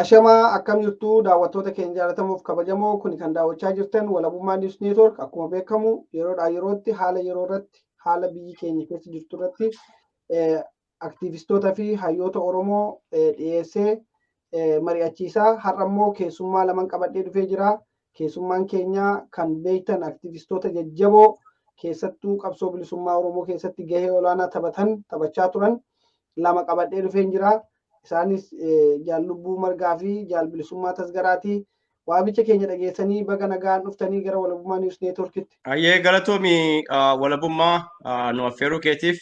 Ashamaa akkam jirtu daawwattoota keenya jaallatamuuf kabajamoo kun kan daawwachaa jirtan walabummaa News Network akkuma beekamu yeroodhaa yerootti haala yeroo irratti haala biyyi keenya keessa jirtu irratti aktiivistootaa fi hayyoota Oromoo dhiyeessee mari'achiisaa. Har'a immoo keessummaa lama qabadhee dhufee jira. Keessummaan keenya kan beektan aktiivistoota jajjaboo keessattuu qabsoo bilisummaa Oromoo keessatti gahee olaanaa taphachaa turan lama qabadhee dhufee jira. Isaanis Jaallubbuu Margaa fi Jaal Bilisummaa Tasgaraati. Waamicha keenya dhageessanii baga nagaan dhuftanii gara walabummaa News Networkitti. Ayyee galatoomi walabummaa nu affeeruu keetiif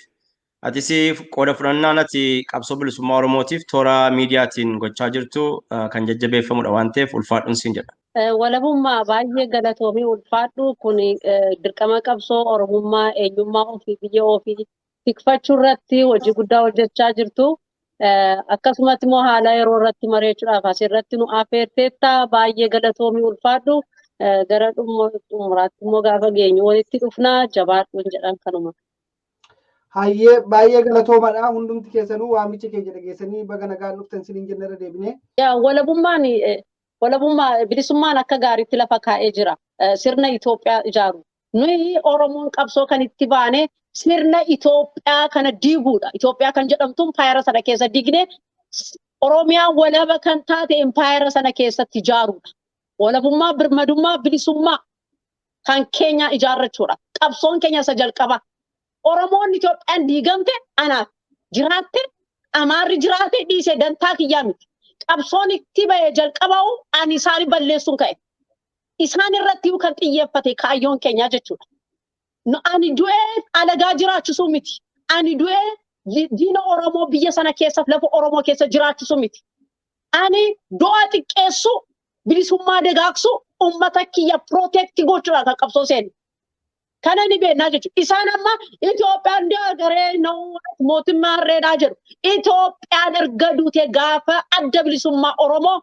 atis qooda fudhannaan ati qabsoo bilisummaa Oromootiif toora miidiyaatiin gochaa jirtu kan jajjabeeffamudha waan ta'eef ulfaadhuun siin jedha. Walabummaa baay'ee galatoomii ulfaadhu kun dirqama qabsoo Oromummaa eenyummaa ofii biyya ofii tikfachuu irratti hojii guddaa hojjechaa jirtu. Akkasumatti immoo haala yeroo irratti mari'achuudhaaf asirratti nu affeerteetta baay'ee galatoomii ulfaadhu gara xumuraatti immoo gaafa geenyu walitti dhufnaa jabaadhuun jedhan kanuma. Hayyee baay'ee galatoomadha hundumti keessanuu waamicha keenya dhageessanii baga nagaan dhuftan siniin jennarra deebine. Walabummaa bilisummaan akka gaariitti lafa kaa'ee jira. Sirna Itoophiyaa ijaaru. Nuyi Oromoon qabsoo kan itti baane sirna Itoophiyaa kana diiguudha. Itoophiyaa kan jedhamtu impaayera sana keessa diigne Oromiyaa walaba kan taate impaayera sana keessatti ijaaruudha. Walabummaa, birmadummaa, bilisummaa kan keenya ijaarrachuudha. Qabsoon keenya isa jalqaba. Oromoon Itoophiyaan diigamte anaaf jiraatte Amaarri jiraate dhiise dantaa kiyyaa miti. Qabsoon itti ba'ee jalqaba'u ani isaanii balleessuun ka'e. Isaan irratti kan xiyyeeffate kaayyoon keenya jechuudha. Ani du'ee alagaa jiraachisuu miti. Ani du'ee diina Oromoo biyya sana keessa lafa Oromoo keessa jiraachisuu miti. Ani du'a xiqqeessu bilisummaa dagaagsu uummata kiyya protect gochuudha kan qabsoo seeni. Kana ni beeknaa jechuudha. Isaan amma Itoophiyaan garee mootummaa reedaa jedhu. Itoophiyaan erga duute gaafa adda bilisummaa Oromoo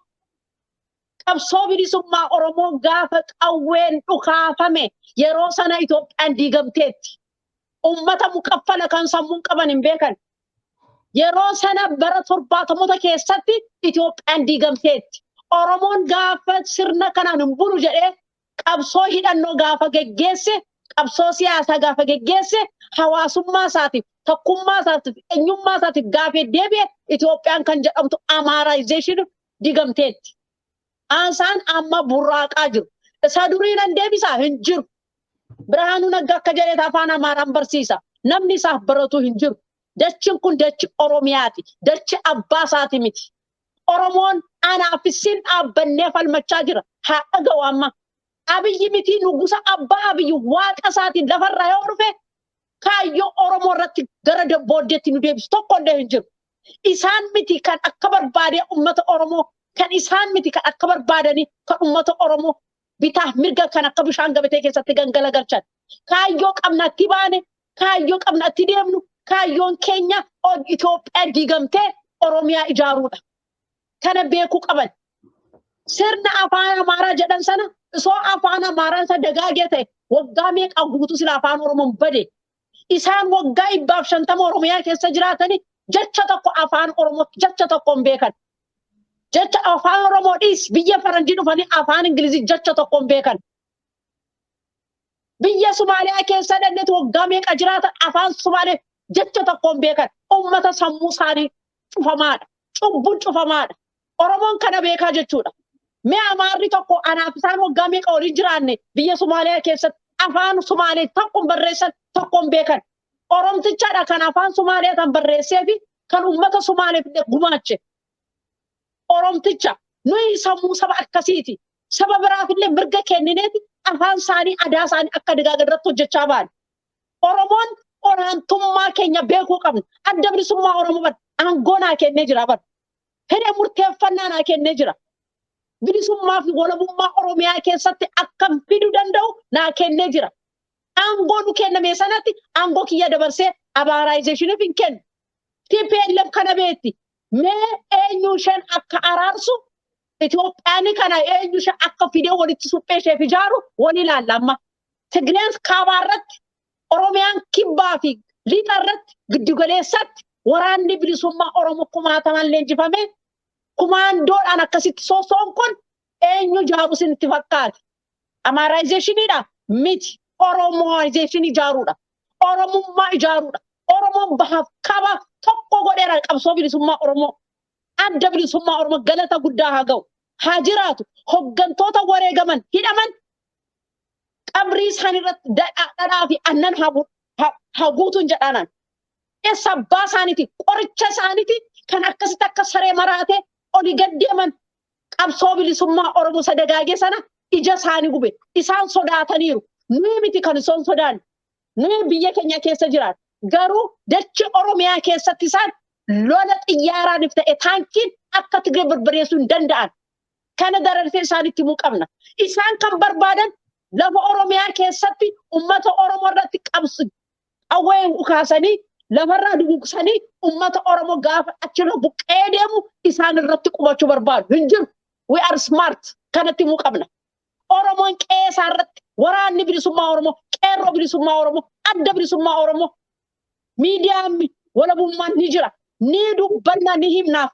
qabsoo bilisummaa Oromoo gaafa qawween dhukaafame yeroo sana Itoophiyaan diigamteetti. Uummata mukaffala kan sammuun qaban hin beekan. Yeroo sana bara 70 keessatti Itoophiyaan diigamteetti. Oromoon gaafa sirna kanaan hin bulu jedhee qabsoo hidhannoo gaafa geggeesse, qabsoo siyaasaa gaafa geggeesse, hawaasummaa isaatiif, tokkummaa isaatiif, eenyummaa isaatiif gaafa deebi'e Itoophiyaan kan jedhamtu Amaaraayizeeshin diigamteetti. Ansaan amma burraaqaa jiru. Isa durii nan deebisaa hin jiru. Birhaanuu Naggaa akka jedheet afaan Amaaraan barsiisa. Namni isaaf baratu hin jiru. Dachiin kun dachi Oromiyaati. Dachi abbaa isaati miti. Oromoon anaaf isin dhaabbannee falmachaa jira. Haa dhaga'u amma. Abiyyi miti nugusa abbaa Abiyyi waaqa isaatiin lafarraa yoo dhufe kaayyoo Oromoo irratti gara booddeetti nu deebisu tokko illee hin jiru. Isaan miti kan akka barbaadee uummata Oromoo kan isaan miti kan akka barbaadanii kan uummata Oromoo bitaa mirga kan akka bishaan gabatee keessatti gangalagalchan. Kaayyoo qabnatti baane, kaayyoo qabnatti deemnu, kaayyoon keenya Itoophiyaa diigamtee Oromiyaa ijaaruudha. Kana beekuu qaban. Sirna afaan Amaaraa jedhan sana osoo afaan Amaaraan isa dagaagee ta'e waggaa meeqa guutuu sila afaan Oromoon bade. Isaan waggaa 150 Oromiyaa keessa jiraatanii jecha tokko afaan Oromoo jecha tokko hin beekan. Jecha afaan Oromoo dhiis biyya faranjii dhufanii afaan Ingilizii jecha tokko hin beekan. Biyya Somaaliyaa keessa dandeetti waggaa meeqa jiraatan afaan Somaalee jecha tokko hin beekan. Uummata sammuu isaanii cufamaadha. Cubbuun cufamaadha. Oromoon kana beekaa jechuudha. Mee Amaarri tokko anaaf isaan waggaa meeqa waliin jiraanne biyya Somaaliyaa keessatti afaan Somaalee tokko barreessan tokko hin beekan. Oromtichaadha kan afaan Somaaliyaa tan barreessee fi kan uummata Somaaleef gumaache. Oromticha nuyi sammuu saba akkasiiti. Saba biraafillee mirga kennineeti afaan isaanii aadaa isaanii akka dagaagan irratti hojjechaa ba'an. Oromoon olaantummaa keenya beekuu qabna. Adda bilisummaa Oromoo aangoo naa kennee jira bara. Fedhii murteeffannaa naa kennee jira. bilisummaa fi walabummaa Oromiyaa keessatti akkam fiduu danda'u naa kennee jira. Aangoo nu kenname sanatti aangoo kiyya dabarsee abaaraayizeshiniif hin kennu. TPLF kana beetti. Mee eenyu isheen akka araarsu Itoophiyaan kana eenyu isheen akka fidee walitti suphee ishee ijaaru wal ilaalla amma. Tigreen kaabaarratti Oromiyaan kibbaa fi liixarratti giddugaleessatti waraanni bilisummaa Oromoo kumaataman leenjifame kumaandoodhaan akkasitti soosoon kun eenyu jaaru isinitti fakkaate. Amaaraayizeshiniidha miti Oromooyizeeshinii ijaaruudha. Oromummaa ijaaruudha. Oromoon bahaaf kaba tokko godheera qabsoo bilisummaa Oromoo. Adda bilisummaa Oromoo galata guddaa haa ga'u. Haa jiraatu hoggantoota wareegaman hidhaman qabrii isaan irratti dhadhaa fi aannan haa guutuun jedhanan. Eessa abbaa isaaniiti qoricha isaaniiti kan akkasitti akka saree maraatee oli gaddeeman qabsoo bilisummaa Oromoo sadagaagee sana ija isaanii gube. Isaan sodaataniiru. Nuyi miti kan isaan sodaanne. Nuyi biyya keenya keessa jiraatu. Garuu dachi Oromiyaa keessatti isaan lola xiyyaaraaniif ta'e taankiin akka Tigree barbadeessuu hin danda'an. Kana dararsee isaanitti himuu qabna. Isaan kan barbaadan lafa Oromiyaa keessatti uummata Oromoo irratti qabsu awwee ukaasanii lafarraa dugugsanii uummata Oromoo gaafa achirra buqqee deemu isaan irratti qubachuu barbaadu. Hin jiru. We are smart. Kanatti himuu qabna. Oromoon qeesaa irratti waraanni bilisummaa Oromoo, qeerroo bilisummaa Oromoo, adda bilisummaa Oromoo miidiyaan walabummaan ni jira. Ni dubbanna ni himnaaf.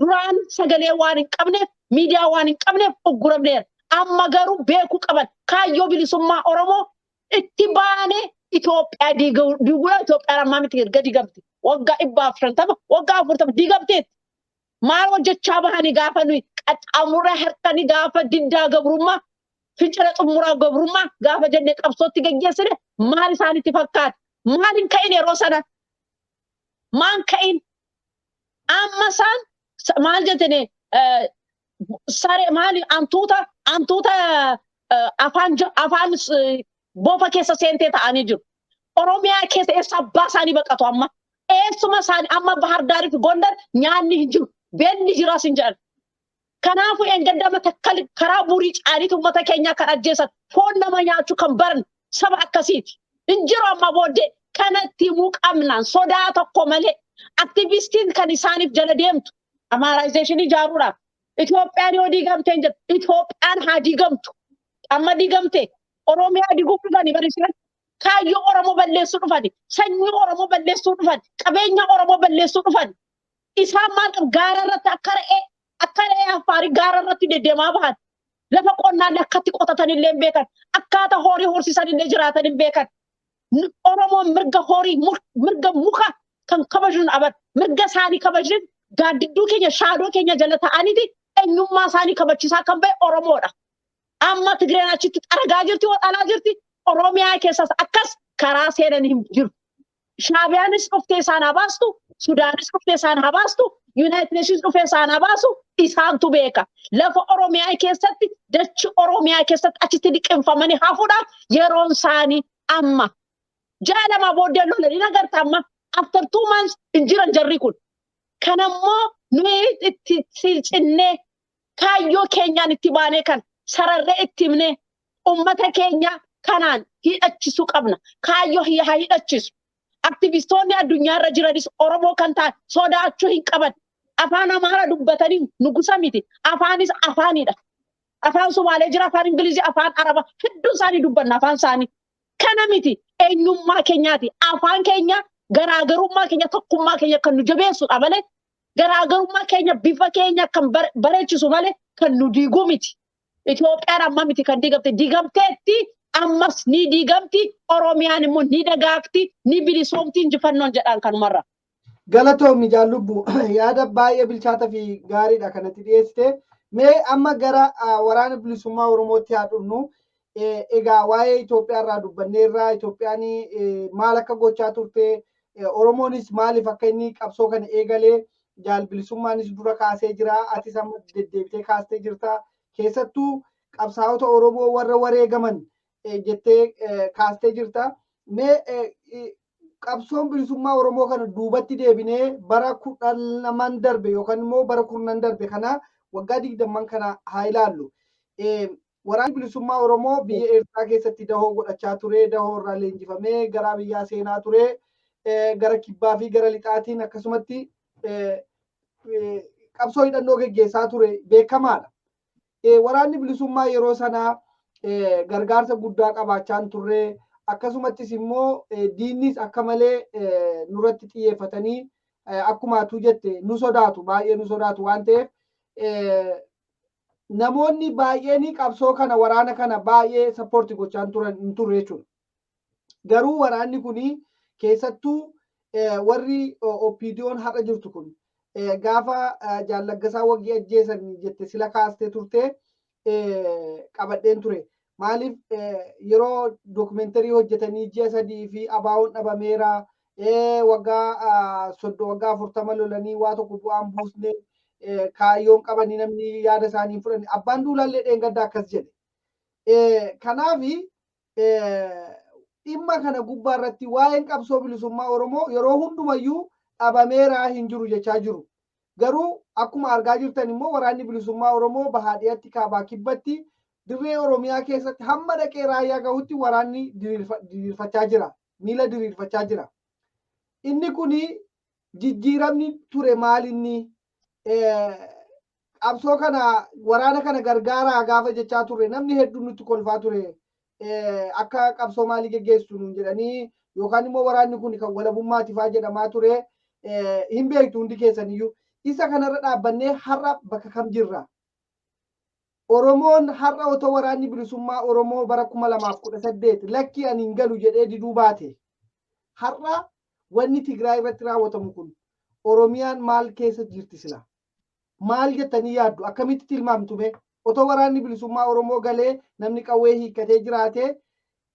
Duraan sagalee waan hin qabneef, miidiyaa waan hin qabneef ogguramneera. Amma garuu beekuu qaban kaayyoo bilisummaa Oromoo itti baanee Itoophiyaa diiguudha. Itoophiyaan ammaa miti gadi gamti. Waggaa 150, waggaa 40 diigamteetti. Maal hojjechaa bahanii gaafa nuyi qaxxaamurraa harkanii gaafa diddaa gabrummaa fincila xumuraa gabrummaa gaafa jennee qabsootti gaggeessine maal isaanitti fakkaata? Maal hin ka'in yeroo sana? Maal ka'in? Amma isaan maal jettanii saree maali antuuta afaan boofa keessa seentee ta'anii jiru. Oromiyaa keessa eessa abbaa isaanii baqatu amma? Eessuma isaanii amma Bahar Daarii fi Gondar nyaanni hin jiru. Beelli jiraas hin jedhan. Kanaafuu engaddama takkal karaa burii caaniitu uummata keenyaa kan ajjeesan foon nama nyaachuu kan baran saba akkasiiti. Hin jiru amma booddee kanatti himuu qabnaan sodaa tokko malee aktivistiin kan isaaniif jala deemtu amaaraayizeshinii ijaaruudhaaf Itoophiyaan yoo diigamtee hin jedhu Itoophiyaan haa diigamtu. Amma diigamtee Oromiyaa diiguuf dhufanii barisiisan kaayyoo Oromoo balleessuu dhufani sanyii Oromoo balleessuu dhufani qabeenya Oromoo balleessuu dhufani. Isaan maal qabu gaara irratti akka re'ee Afaarii gaara irratti deddeemaa bahan lafa qonnaan akkatti qotatan illee hin beekan akkaataa horii horsiisan illee jiraatan hin beekan. Oromoon mirga horii mirga muka kan kabajun aban mirga isaanii kabajun gaaddidduu keenya shaadoo keenya jala ta'aniiti eenyummaa isaanii kabachiisaa kan ba'e Oromoodha. Amma Tigreen achitti xaragaa jirti waxalaa jirti Oromiyaa keessas akkas karaa seenan hin jiru. Shaabiyaanis dhuftee isaan habaastu, Sudaanis dhuftee isaan habaastu, Yuunaayitid Neeshins dhuftee isaan habaasu isaantu beeka. Lafa Oromiyaa keessatti dachi Oromiyaa keessatti achitti liqinfamanii hafuudhaaf yeroon isaanii amma. Jaalama booddee lolanii agarta amma after 2 months hin jiran jarri kun. Kanammoo nuyi itti cinnee kaayyoo keenyaan itti baanee kan sararree itti himnee uummata keenya kanaan hidhachiisuu qabna. Kaayyoo haa hidhachiisu. Aktivistoonni addunyaarra jiranis Oromoo kan ta'an sodaachuu hin qaban. Afaan Amaaraa dubbatanii nugusa miti. Afaanis afaanidha. Afaan Somaalee jira, afaan Ingilizii, afaan Arabaa hedduu isaanii dubbanna afaan isaanii. Kana miti eenyummaa keenyaati. Afaan keenya garaagarummaa keenya tokkummaa keenya kan nu jabeessudha malee garaagarummaa keenya bifa keenya kan bareechisu malee kan nu diiguu miti. Itoophiyaan amma miti kan diigamteetti ammas ni diigamti Oromiyaan immoo ni dagaagti ni bilisoomti injifannoon jedhaan kanumarra. Galatoomni Jaallubbu yaada baay'ee bilchaataa fi gaariidha kanatti dhiyeessite. Mee amma gara waraana bilisummaa Oromootti haa dhufnu. Egaa waa'ee Itoophiyaa irraa dubbanneerra Itoophiyaan maal akka gochaa turte Oromoonis maaliif akka inni qabsoo kana eegalee jaal bilisummaanis dura kaasee jira atis amma deddeebitee kaastee jirta keessattuu qabsaa'ota Oromoo warra wareegaman jettee kaastee jirta. Mee qabsoon bilisummaa Oromoo kana duubatti deebinee bara 12 darbe yookaan immoo bara 10 darbe kana waggaa 20 kana haa ilaallu. Waraanni bilisummaa Oromoo biyya Eertiraa keessatti dahoo godhachaa ture, dahoo irraa leenjifamee gara biyyaa seenaa ture, gara kibbaa fi gara lixaatiin akkasumatti qabsoo hidhannoo geggeessaa ture beekamaadha. Waraanni bilisummaa yeroo sanaa gargaarsa guddaa qabaachaan turre, akkasumattis immoo diinnis akka malee nurratti xiyyeeffatanii akkuma atuu jette nu sodaatu, baay'ee nu sodaatu waan ta'eef namoonni baay'een qabsoo kana waraana kana baay'ee sappoorti gochaan turan hin turre jechuudha. Garuu waraanni kuni keessattuu warri OPDO'n har'a jirtu kun gaafa Jaallaggasaa Waggii ajjeesan jette sila kaastee turte qabadheen ture. Maaliif yeroo dookumentarii hojjetanii ji'a 3 fi abaawoon dhabameera waggaa 40 lolanii waa tokko bu'aan buusne kaayyoon qabanii namni yaada isaanii fudhan abbaan duulallee dheengaddaa akkas jedhe. Kanaafi dhimma kana gubbaa irratti waa'een qabsoo bilisummaa Oromoo yeroo hundumayyuu dhabameeraa hin jiru jechaa jiru. Garuu akkuma argaa jirtan immoo waraanni bilisummaa Oromoo bahaadhiyaatti kaabaa kibbatti dirree Oromiyaa keessatti hamma dhaqee raayyaa gahutti waraanni diriirfachaa jira. Miila diriirfachaa jira. Inni kuni jijjiiramni ture maalinni qabsoo kana waraana kana gargaaraa gaafa jechaa ture namni hedduun nutti kolfaa ture. Akka qabsoo maalii geggeessu nuun jedhanii yookaan immoo waraanni kun kan walabummaatiifaa jedhamaa ture hin beektu hundi keessaniyyuu. Isa kanarra dhaabbannee har'a bakka kam jirra? Oromoon har'a otoo waraanni bilisummaa Oromoo bara 2018 lakki ani hin galu jedhee diduu baate. Har'a wanni Tigraay irratti raawwatamu kun Oromiyaan maal keessa jirti sila? Maal jettanii yaaddu? Akkamitti tilmaamtume? Otoo waraanni bilisummaa Oromoo galee namni qawwee hiikkatee jiraate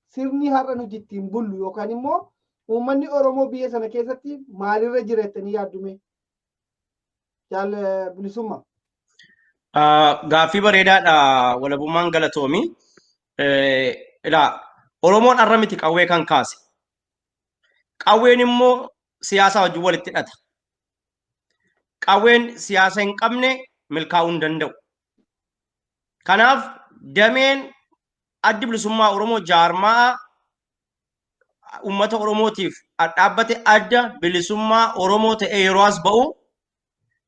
sirni har'a nuti ittiin bullu yookaan immoo uummanni Oromoo biyya sana keessatti maalirra jira jettanii yaaddume? Jaal bilisummaa. Gaaffii bareedaadha walabummaan galatoomi. Oromoon har'a miti qawwee kan kaase. Qawween immoo siyaasa wajjin walitti hidhata. Qawween siyaasa hin qabne milkaa'uu hin danda'u. Kanaaf dameen addi bilisummaa Oromoo jaarmaa uummata Oromootiif dhaabbate adda bilisummaa Oromoo ta'ee yeroo as ba'u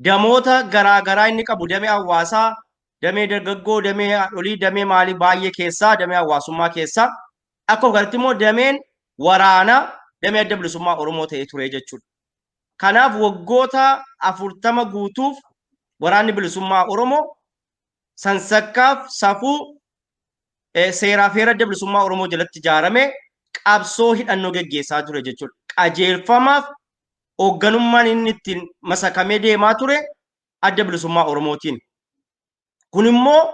damoota garaagaraa inni qabu damee hawaasaa, damee dargaggoo, damee haadholii, damee maalii baay'ee keessaa, damee hawaasummaa keessaa akkuma kanatti immoo dameen waraanaa damee adda bilisummaa Oromoo ta'ee ture jechuudha. Kanaaf waggoota 40 guutuuf waraanni bilisummaa Oromoo sansakkaaf safuu seeraa fi adda bilisummaa Oromoo jalatti ijaarame qabsoo hidhannoo geggeessaa ture jechuudha. Qajeelfamaaf hoogganummaan inni ittiin masakamee deemaa ture adda bilisummaa Oromootiin. Kun immoo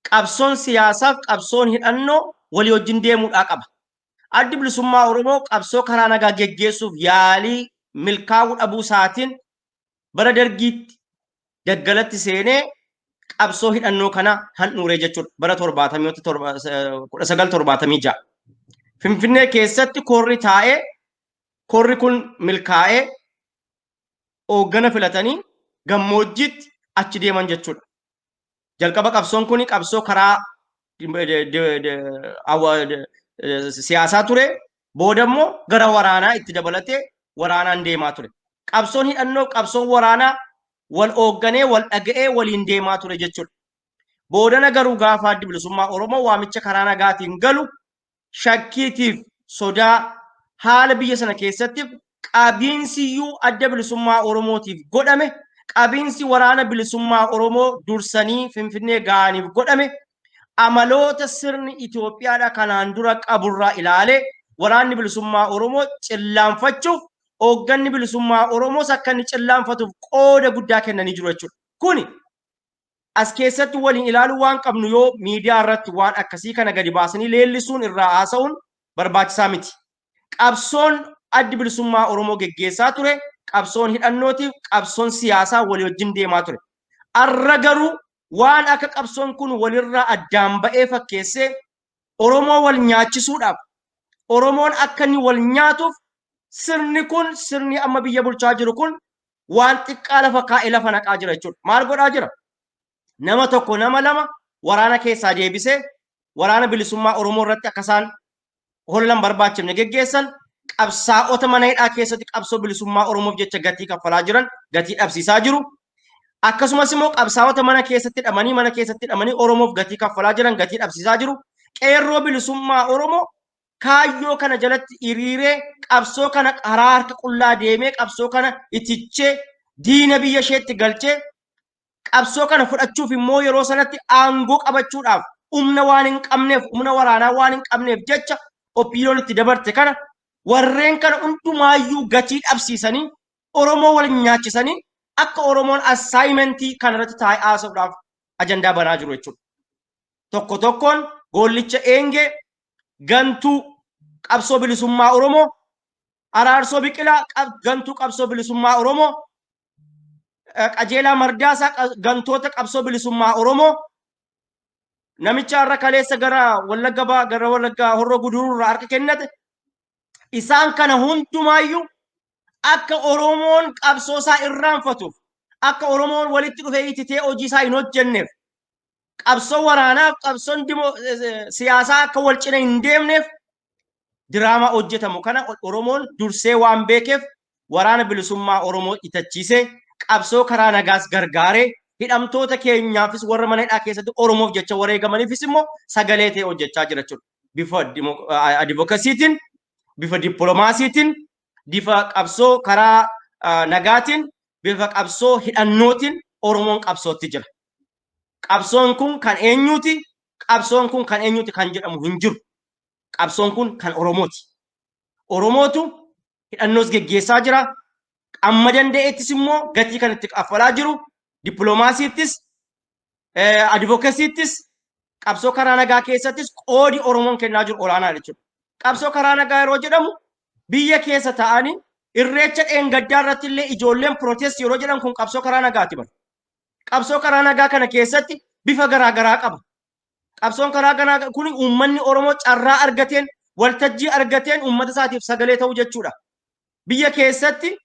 qabsoon siyaasaaf qabsoon hidhannoo walii wajjin deemuudhaa qaba. Addi bilisummaa Oromoo qabsoo karaa nagaa geggeessuuf yaalii milkaa'uu dhabuu isaatiin bara dargiitti daggalatti seenee qabsoo hidhannoo kana handhuure jechuudha. Bara 1976 Finfinnee keessatti korri taa'ee korri kun milkaa'ee hooggana filatanii gammoojjiitti achi deeman jechuudha. Jalqaba qabsoon kun qabsoo karaa siyaasaa ture. Booda immoo gara waraanaa itti dabalatee waraanaan deemaa ture. Qabsoon hidhannoo qabsoon waraanaa wal hoogganee wal dhaga'ee waliin deemaa ture jechuudha. Boodana garuu gaafa addi bilisummaa Oromoo waamicha karaa nagaatiin galu shakkiitiif sodaa haala biyya sana keessatti qabiinsiyyuu adda bilisummaa Oromootiif godhame qabiinsi waraana bilisummaa Oromoo dursanii Finfinnee ga'aniif godhame amaloota sirni Itoophiyaadha kanaan dura qaburraa ilaalee waraanni bilisummaa Oromoo cillaanfachuuf hoogganni bilisummaa Oromoos akka inni cillaanfatuuf qooda guddaa kennanii jiru jechuudha. Kuni as keessatti waliin ilaaluu waan qabnu yoo miidiyaa irratti waan akkasii kana gadi baasanii leellisuun irraa haasa'uun barbaachisaa miti. Qabsoon addi bilisummaa Oromoo geggeessaa ture qabsoon hidhannootiif qabsoon siyaasaa walii wajjin deemaa ture. Arra garuu waan akka qabsoon kun walirraa addaan ba'ee fakkeessee Oromoo wal nyaachisuudhaaf Oromoon akka inni wal nyaatuuf sirni kun sirni amma biyya bulchaa jiru kun waan xiqqaa lafa kaa'ee lafa naqaa jira jechuudha. Maal godhaa jira? nama tokko nama lama waraana keessaa deebisee waraana bilisummaa Oromoo irratti akkasaan hollan barbaachifne geggeessan qabsaa'ota mana hidhaa keessatti qabsoo bilisummaa Oromoof jecha gatii kaffalaa jiran gatii dhabsiisaa jiru. Akkasumas immoo qabsaa'ota mana keessatti hidhamanii Oromoof gatii kaffalaa jiran gatii dhabsiisaa jiru. Qeerroo bilisummaa Oromoo kaayyoo kana jalatti hiriiree qabsoo kana karaa harka qullaa deemee qabsoo kana itichee diina biyya isheetti galchee qabsoo kana fudhachuuf immoo yeroo sanatti aangoo qabachuudhaaf humna waan hin qabneef humna waraanaa waan hin qabneef jecha opiniyoon itti dabarte kana warreen kana hundumaayyuu gatii dhabsiisanii Oromoo wal nyaachisanii akka Oromoon assaayimentii kanarratti taa'ee haasa'uudhaaf ajandaa banaa jiru jechuudha. Tokko tokkoon goollicha eengee gantuu qabsoo bilisummaa Oromoo Araarsoo Biqilaa gantuu qabsoo bilisummaa Oromoo Qajeelaa Mardaasaa gantoota qabsoo bilisummaa Oromoo namicha har'a kaleessa gara Wallaggaa Horroo Guduruu harka kennate isaan kana hundumaayyuu akka Oromoon qabsoo isaa irraanfatuuf akka Oromoon walitti dhufee ititee hojii isaa hin hojjenneef qabsoo waraanaaf qabsoon siyaasaa akka wal cina hin deemneef diraamaa hojjetamu kana Oromoon dursee waan beekeef waraana bilisummaa Oromoo itachiisee qabsoo karaa nagaas gargaaree hidhamtoota keenyaafis warra mana hidhaa keessatti Oromoof jecha wareegamaniifis immoo sagalee ta'ee hojjechaa jira jechuudha. Bifa adivokasiitiin, bifa dippiloomaasiitiin, bifa qabsoo karaa nagaatiin, bifa qabsoo hidhannootiin Oromoon qabsootti jira. Qabsoon kun kan eenyuuti? Qabsoon kun kan eenyuuti kan jedhamu hin jiru. Qabsoon kun kan Oromooti. Oromootu hidhannoos geggeessaa jira. Amma danda'ettis immoo gatii kan itti kaffalaa jiru. Dippiloomaasiittis, adivokasiittis, qabsoo karaa nagaa keessattis qoodi Oromoon kennaa jiru olaanaa jechuudha. Qabsoo karaa nagaa yeroo jedhamu biyya keessa ta'anii irreecha dheengaddaa irratti illee ijoolleen pirootestii yeroo jedhan kun qabsoo karaa nagaati bara. Qabsoo karaa nagaa kana keessatti bifa garaagaraa qaba. Qabsoon karaa nagaa kun uummanni Oromoo carraa argateen waltajjii argateen uummata isaatiif sagalee ta'u jechuudha. Biyya keessatti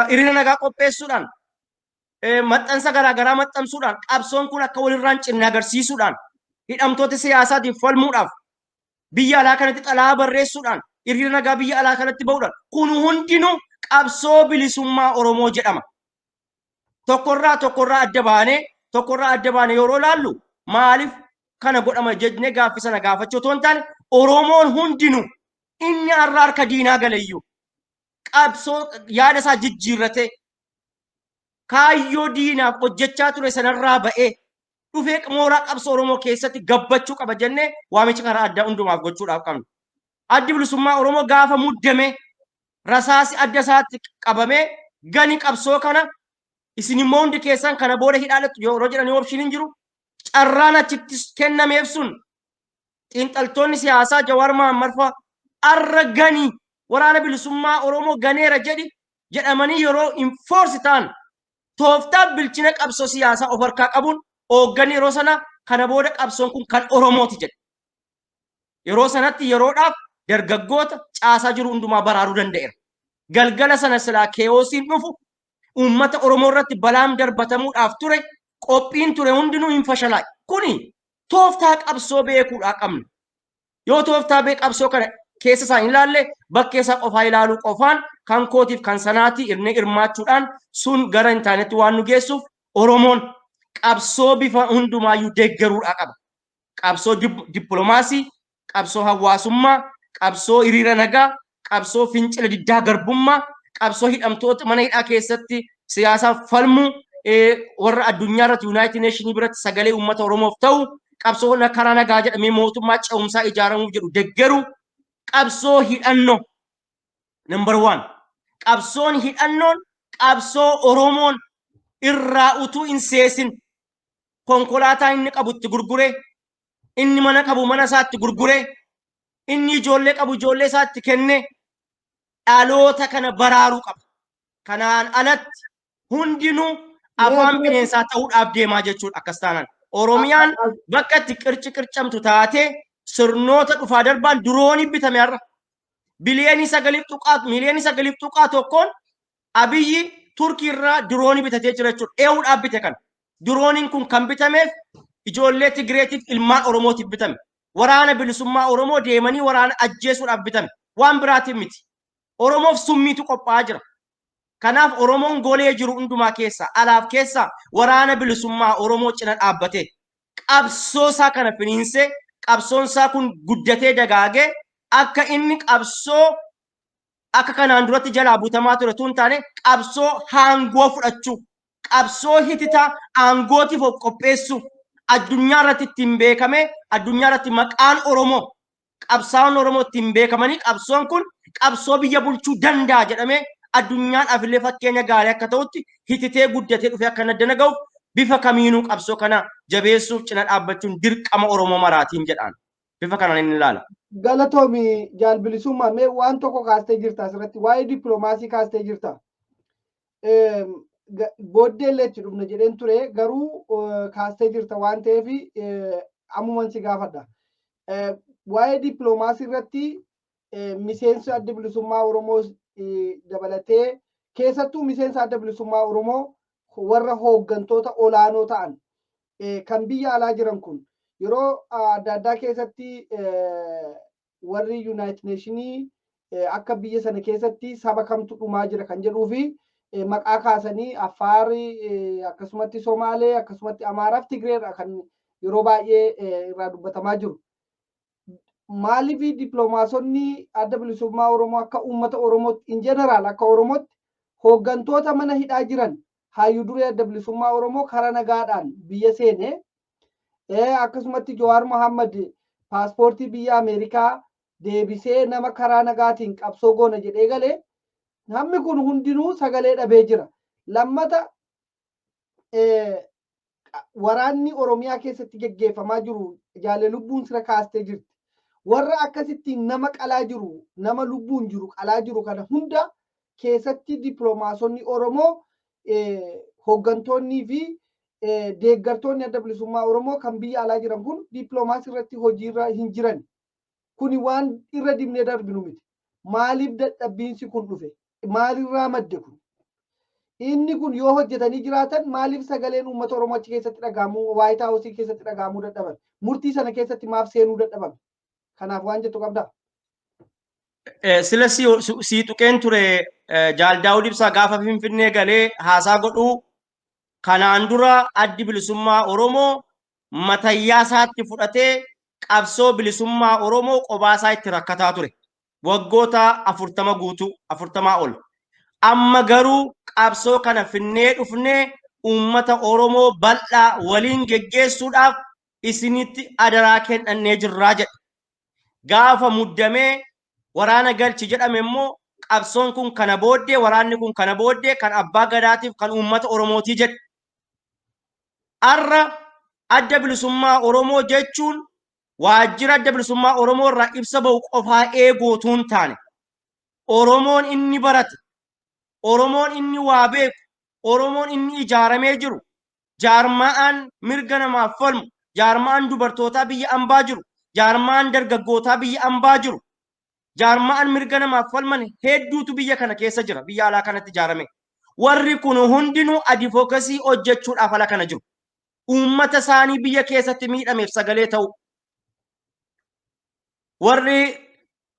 hiriira nagaa qopheessuudhaan maxxansa garaagaraa maxxansuudhaan qabsoon kun akka walirraan cinna agarsiisuudhaan hidhamtoota siyaasaatiif falmuudhaaf biyya alaa kanatti xalaa barreessuudhaan hiriira nagaa biyya alaa kanatti ba'uudhaan kun hundinuu qabsoo bilisummaa Oromoo jedhama. Tokkorraa adda baanee yeroo laallu maaliif kana godhama jennee gaaffii sana gaafachuu otoo hin taane Oromoon hundinuu inni har'a harka diinaa galeeyyuu qabsoo yaada isaa jijjiirratee kaayyoo diinaaf hojjechaa ture sanarraa ba'ee dhufee mooraa qabsoo Oromoo keessatti gabbachuu qaba jennee waamicha karaa adda hundumaaf gochuudhaaf qabna. Addi bilisummaa Oromoo gaafa muddamee rasaasi adda isaatti qabamee gani qabsoo kana isin immoo hundi keessan kana booda hidhaalettu yeroo jedhanii opshiniin jiru carraan achitti kennameef sun xiinxaltoonni siyaasaa Jawaar Mohaammed fa'aa arra ganii waraana bilisummaa Oromoo ganeera jedhamanii yeroo infoorsi ta'an tooftaa bilchina qabsoo siyaasaa of harkaa qabuun hoogganni yeroo sana kana booda qabsoon kun kan Oromooti jedhe. Yeroo sanatti yeroodhaaf dargaggoota caasaa jiru hundumaa baraaruu danda'eera. Galgala sana silaa keeyoosiin dhufu uummata Oromoo irratti balaan darbatamuudhaaf ture qophiin ture hundinuu hin fashalaa'e. Kuni tooftaa qabsoo beekuudhaa qabna. Yoo tooftaa qabsoo kana keessa isaa hin ilaalle bakkee isaa qofaa ilaaluu qofaan kan kootiif kan sanaatii irnee hirmaachuudhaan sun gara intaanetti waan nu geessuuf Oromoon qabsoo bifa hundumaayyuu deeggaruudhaa qaba. Qabsoo dippiloomaasii, qabsoo hawaasummaa, qabsoo hiriira nagaa, qabsoo fincila diddaa garbummaa, qabsoo hidhamtoota mana hidhaa keessatti siyaasaaf falmuu warra addunyaa irratti Yuunaayitid Neeshinii biratti sagalee uummata Oromoof ta'u qabsoo karaa nagaa jedhamee mootummaa ce'umsaa ijaaramuuf jedhu deeggaru qabsoo hidhannoo number 1 qabsoon hidhannoon qabsoo Oromoon irraa utuu hin seesin konkolaataa inni qabutti gurguree inni mana qabu mana isaatti gurguree inni ijoollee qabu ijoollee isaatti kennee dhaloota kana baraaruu qaba. Kanaan alatti hundinuu afaan bineensaa ta'uudhaaf deemaa jechuudha akkas taanaan. Oromiyaan bakka itti qircamtu taatee sirnoota dhufaa darbaan duroonii bitame har'a. Miliyoonii 9 tuqaa tokkoon Abiyyi Turkii irraa duroonii bitatee jira jechuudha. Eewuudhaaf bite kan. Durooniin kun kan bitameef ijoollee Tigreetiif ilmaan Oromootiif bitame. Waraana bilisummaa Oromoo deemanii waraana ajjeesuudhaaf bitame. Waan biraatiif miti. Oromoof summiitu qophaa'aa jira. Kanaaf Oromoon golee jiru hundumaa keessa alaaf keessa waraana bilisummaa Oromoo cina dhaabbatee qabsoo isaa kana finiinsee qabsoon isaa kun guddatee dagaagee akka inni qabsoo akka kanaan duratti jalaa butamaa ture tun taane qabsoo haangoo fudhachuu qabsoo hititaa aangootiif of qopheessuu addunyaa irratti ittiin beekame addunyaa irratti maqaan Oromoo qabsaa'onni Oromoo ittiin beekamanii qabsoon kun qabsoo biyya bulchuu danda'a jedhamee addunyaan afillee fakkeenya gaarii akka ta'utti hititee guddatee dhufee akka naddana ga'uuf bifa kamiinuu qabsoo kana jabeessuuf cina dhaabbachuun dirqama Oromoo maraatiin jedhaan bifa kanaan inni ilaala. Galatoomi jaalbilisummaa mee waan tokko kaastee jirta asirratti waa'ee dippiloomaasii kaastee jirta. Booddee illee itti dhufna jedheen ture garuu kaastee jirta waan ta'eef ammuman si gaafadha. Waa'ee dippiloomaasii irratti miseensi adda bilisummaa Oromoo dabalatee keessattuu miseensa adda bilisummaa Oromoo warra hooggantoota olaanoo ta'an kan biyya alaa jiran kun yeroo adda addaa keessatti warri United Nations akka biyya sana keessatti saba kamtu dhumaa jira kan jedhuu fi maqaa kaasanii Affaar akkasumatti Somaalee akkasumatti Amaaraaf Tigreedha kan yeroo baay'ee irraa dubbatamaa jiru. Maaliif dippiloomaasonni adda bilisummaa Oromoo akka uummata Oromootti in jeneraal akka Oromootti hooggantoota mana hidhaa jiran hayyuu duree adda bilisummaa Oromoo karaa nagaadhaan biyya seene akkasumatti Jawaar Mohammad paaspoortii biyya Ameerikaa deebisee nama karaa nagaatiin qabsoo goona jedhee galee namni kun hundinuu sagalee dhabee jira. Lammata waraanni Oromiyaa keessatti geggeeffamaa jiru jaalle lubbuun sira kaastee jirti. Warra akkasitti nama qalaa jiru nama lubbuun jiru qalaa jiru kana hunda keessatti dippiloomaasonni Oromoo hooggantoonnii fi deeggartoonni adda bilisummaa Oromoo kan biyya alaa jiran kun dippiloomaasii irratti hojiirra hin jiran. Kuni waan irra dibnee darbinu miti. Maaliif dadhabbiinsi kun dhufe? Maalirraa madde kun? Inni kun yoo hojjetanii jiraatan maaliif sagaleen uummata Oromoo achi keessatti dhagahamuu Waayit Haawusii keessatti dhagahamuu dadhaban? Murtii sana keessatti maaf seenuu dadhaban? Kanaaf waan jettu qabdaa? Sila sii tuqeen ture Jaal Daawud Ibsaa gaafa Finfinnee galee haasaa godhuu kanaan dura addi bilisummaa Oromoo matayyaa isaatti fudhatee qabsoo bilisummaa Oromoo qobaasaa itti rakkataa ture. Waggoota 40 guutuu 40 ol. Amma garuu qabsoo kana finnee dhufnee uummata Oromoo bal'aa waliin geggeessuudhaaf isinitti adaraa kennannee jirraa jedhe. Gaafa muddamee waraana galchi jedhame immoo qabsoon kun kana booddee waraanni kun kana booddee kan abbaa gadaatiif kan uummata Oromootii jedhe. Arra adda bilisummaa Oromoo jechuun waajjira adda bilisummaa Oromoo irraa ibsa ba'u qofaa eegootuun taane. Oromoon inni barate, Oromoon inni waa beeku, Oromoon inni ijaaramee jiru, jaarmaan mirga namaaf falmu, jaarmaan dubartootaa biyya ambaa jiru, jaarmaan dargaggootaa biyya ambaa jiru, jaarmaan mirga namaaf falman hedduutu biyya kana keessa jira, biyya alaa kanatti ijaarame. Warri kun hundinuu advocacy hojjechuudhaaf ala kana jiru. Uummata isaanii biyya keessatti miidhameef sagalee ta'u.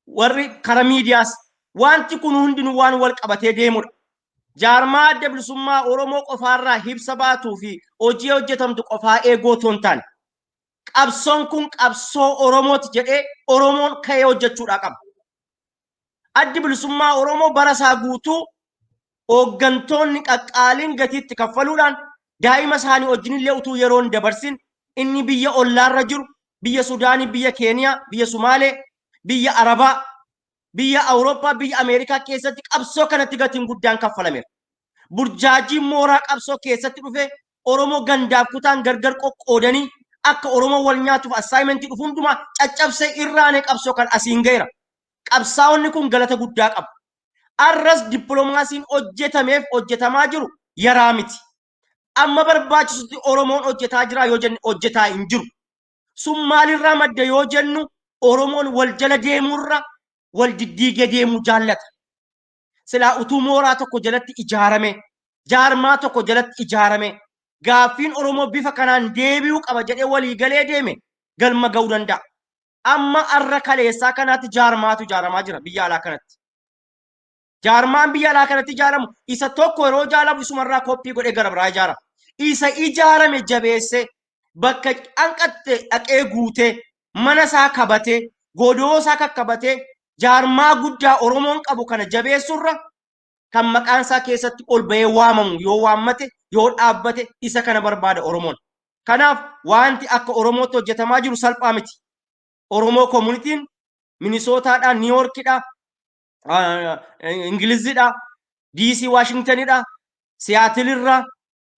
Warri karaa miidiyaas wanti kun hundinuu waan wal qabatee deemudha. Jaarmaa adda bilisummaa Oromoo qofaarraa ibsa baatuu fi hojii hojjetamtu qofaa eegootu hin taane. Qabsoon kun qabsoo Oromooti jedhee Oromoon ka'ee hojjechuudhaa qaba. Addi bilisummaa Oromoo bara isaa guutuu hooggantoonni qaqqaaliin gatiitti kaffaluudhaan daa'ima isaanii wajjinillee utuu yeroon dabarsin inni biyya ollaarra jiru biyya Sudaanii, biyya Keeniyaa, biyya Sumaalee, biyya Arabaa, biyya Awurooppaa, biyya Ameerikaa keessatti qabsoo kanatti gatiin guddaan kaffalameera. Burjaajiin mooraa qabsoo keessatti dhufe Oromoo gandaaf kutaan gargar qoqqoodanii akka Oromoo wal nyaatuuf assaayimentii dhufu hundumaa caccabsee irraanee qabsoo kan asiin ga'eera. Qabsaa'onni kun galata guddaa qabu. Arras dippiloomaasiin hojjetameef hojjetamaa jiru yaraa miti. Amma barbaachisutti Oromoon hojjetaa jira yoo jenne hojjetaa hin jiru. Sun maalirraa madda yoo jennu Oromoon wal jala deemurra wal diddiigee deemuu jaallata. Silaa utuu mooraa tokko jalatti ijaarame, jaarmaa tokko jalatti ijaarame, gaaffiin Oromoo bifa kanaan deebi'uu qaba jedhee walii galee deeme galma ga'uu danda'a. Amma arra kaleessaa kanaatti jaarmaatu ijaaramaa jira biyya alaa kanatti. Jaarmaan biyya alaa kanatti ijaaramu isa tokko yeroo jaalamu isumarraa koppii godhee gara biraa ijaarama. Isa ijaarame jabeesse bakka hanqatte dhaqee guutee mana isaa kabatee godoo isaa kakkabatee jaarmaa guddaa Oromoon qabu kana jabeessurra kan maqaan isaa keessatti ol bahee waamamu yoo waammate yoo dhaabbate isa kana barbaada Oromoon. Kanaaf wanti akka Oromootti hojjetamaa jiru salphaa miti. Oromoo communitiin Minisootaadhaa, Niiwoorkidhaa, Ingilizidhaa, DC Waashingtonidhaa, Siyaatilirraa,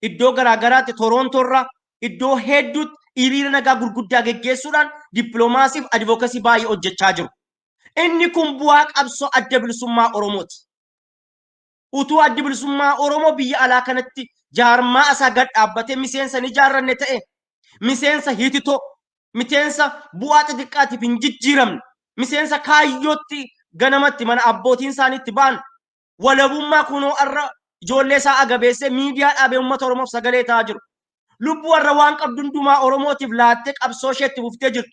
iddoo garaagaraatti Torontoorraa, iddoo hedduutti hiriira nagaa gurguddaa geggeessuudhaan dippiloomaasiif advookasii baay'ee hojjechaa jiru. Inni kun bu'aa qabsoo adda bilisummaa Oromooti. Utuu adda bilisummaa Oromoo biyya alaa kanatti jaarmaa isaa gad dhaabbatee miseensa ni ijaarranne ta'e, miseensa hititoo, miseensa bu'aa xixiqqaatiif hin jijjiiramne, miseensa kaayyootti ganamatti mana abbootiin isaaniitti ba'an walabummaa kunoo arra ijoollee isaa agabeessee miidiyaa dhaabee uummata Oromoof sagalee ta'aa jiru. Lubbuu warra waan qabdu hundumaa Oromootiif laattee qabsoo isheetti buuftee jirtu.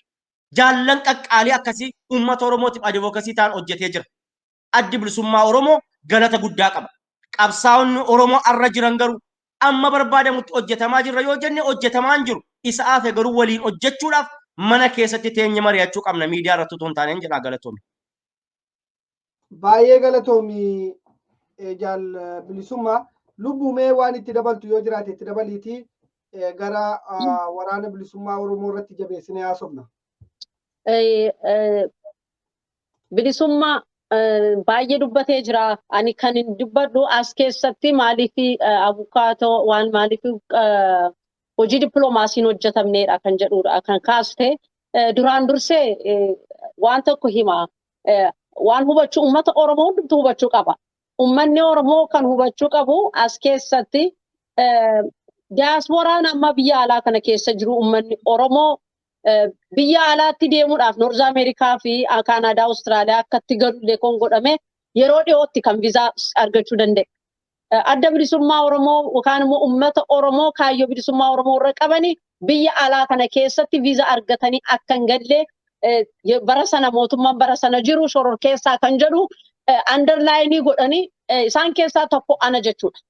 Jaallan qaqqaalii akkasii uummata Oromootiif advookasii ta'an hojjetee jira. Addi bilisummaa Oromoo galata guddaa qaba. Qabsaa'onni Oromoo arra jiran garuu amma barbaadamutti hojjetamaa jirra yoo jenne hojjetamaa hin jiru. Isa hafe garuu waliin hojjechuudhaaf mana keessatti teenye mari'achuu qabna miidiyaa irratti otoo hin taaneen jedhaa galatoomi. Baay'ee galatoomi jaal bilisummaa lubbumee waan itti dabaltu yoo jiraate itti dabaliitii gara waraana bilisummaa Oromoo irratti jabeessinee haasofna. Bilisummaa baay'ee dubbatee jira. Ani kan hin dubbadhu as keessatti maaliif abukaatoo waan maaliif hojii dippiloomaasiin hojjetamneedha kan jedhudha kan kaaste duraan dursee waan tokko hima. Waan hubachuu uummata Oromoo hundumtuu hubachuu qaba. Uummanni Oromoo kan hubachuu qabu as keessatti diyaaspooraan amma biyya alaa kana keessa jiru uummanni Oromoo biyya alaatti deemuudhaaf Noorz Ameerikaa fi Kaanaadaa, Awustiraaliyaa akkatti galullee kon godhame yeroo dhiyootti kan viizaa argachuu danda'e. Adda bilisummaa Oromoo yookaan immoo uummata Oromoo kaayyoo bilisummaa Oromoo irra qabanii biyya alaa kana keessatti viizaa argatanii akka hin galle bara sana mootummaan bara sana jiru shoror keessaa kan jedhu underline godhanii isaan keessaa tokko ana jechuudha.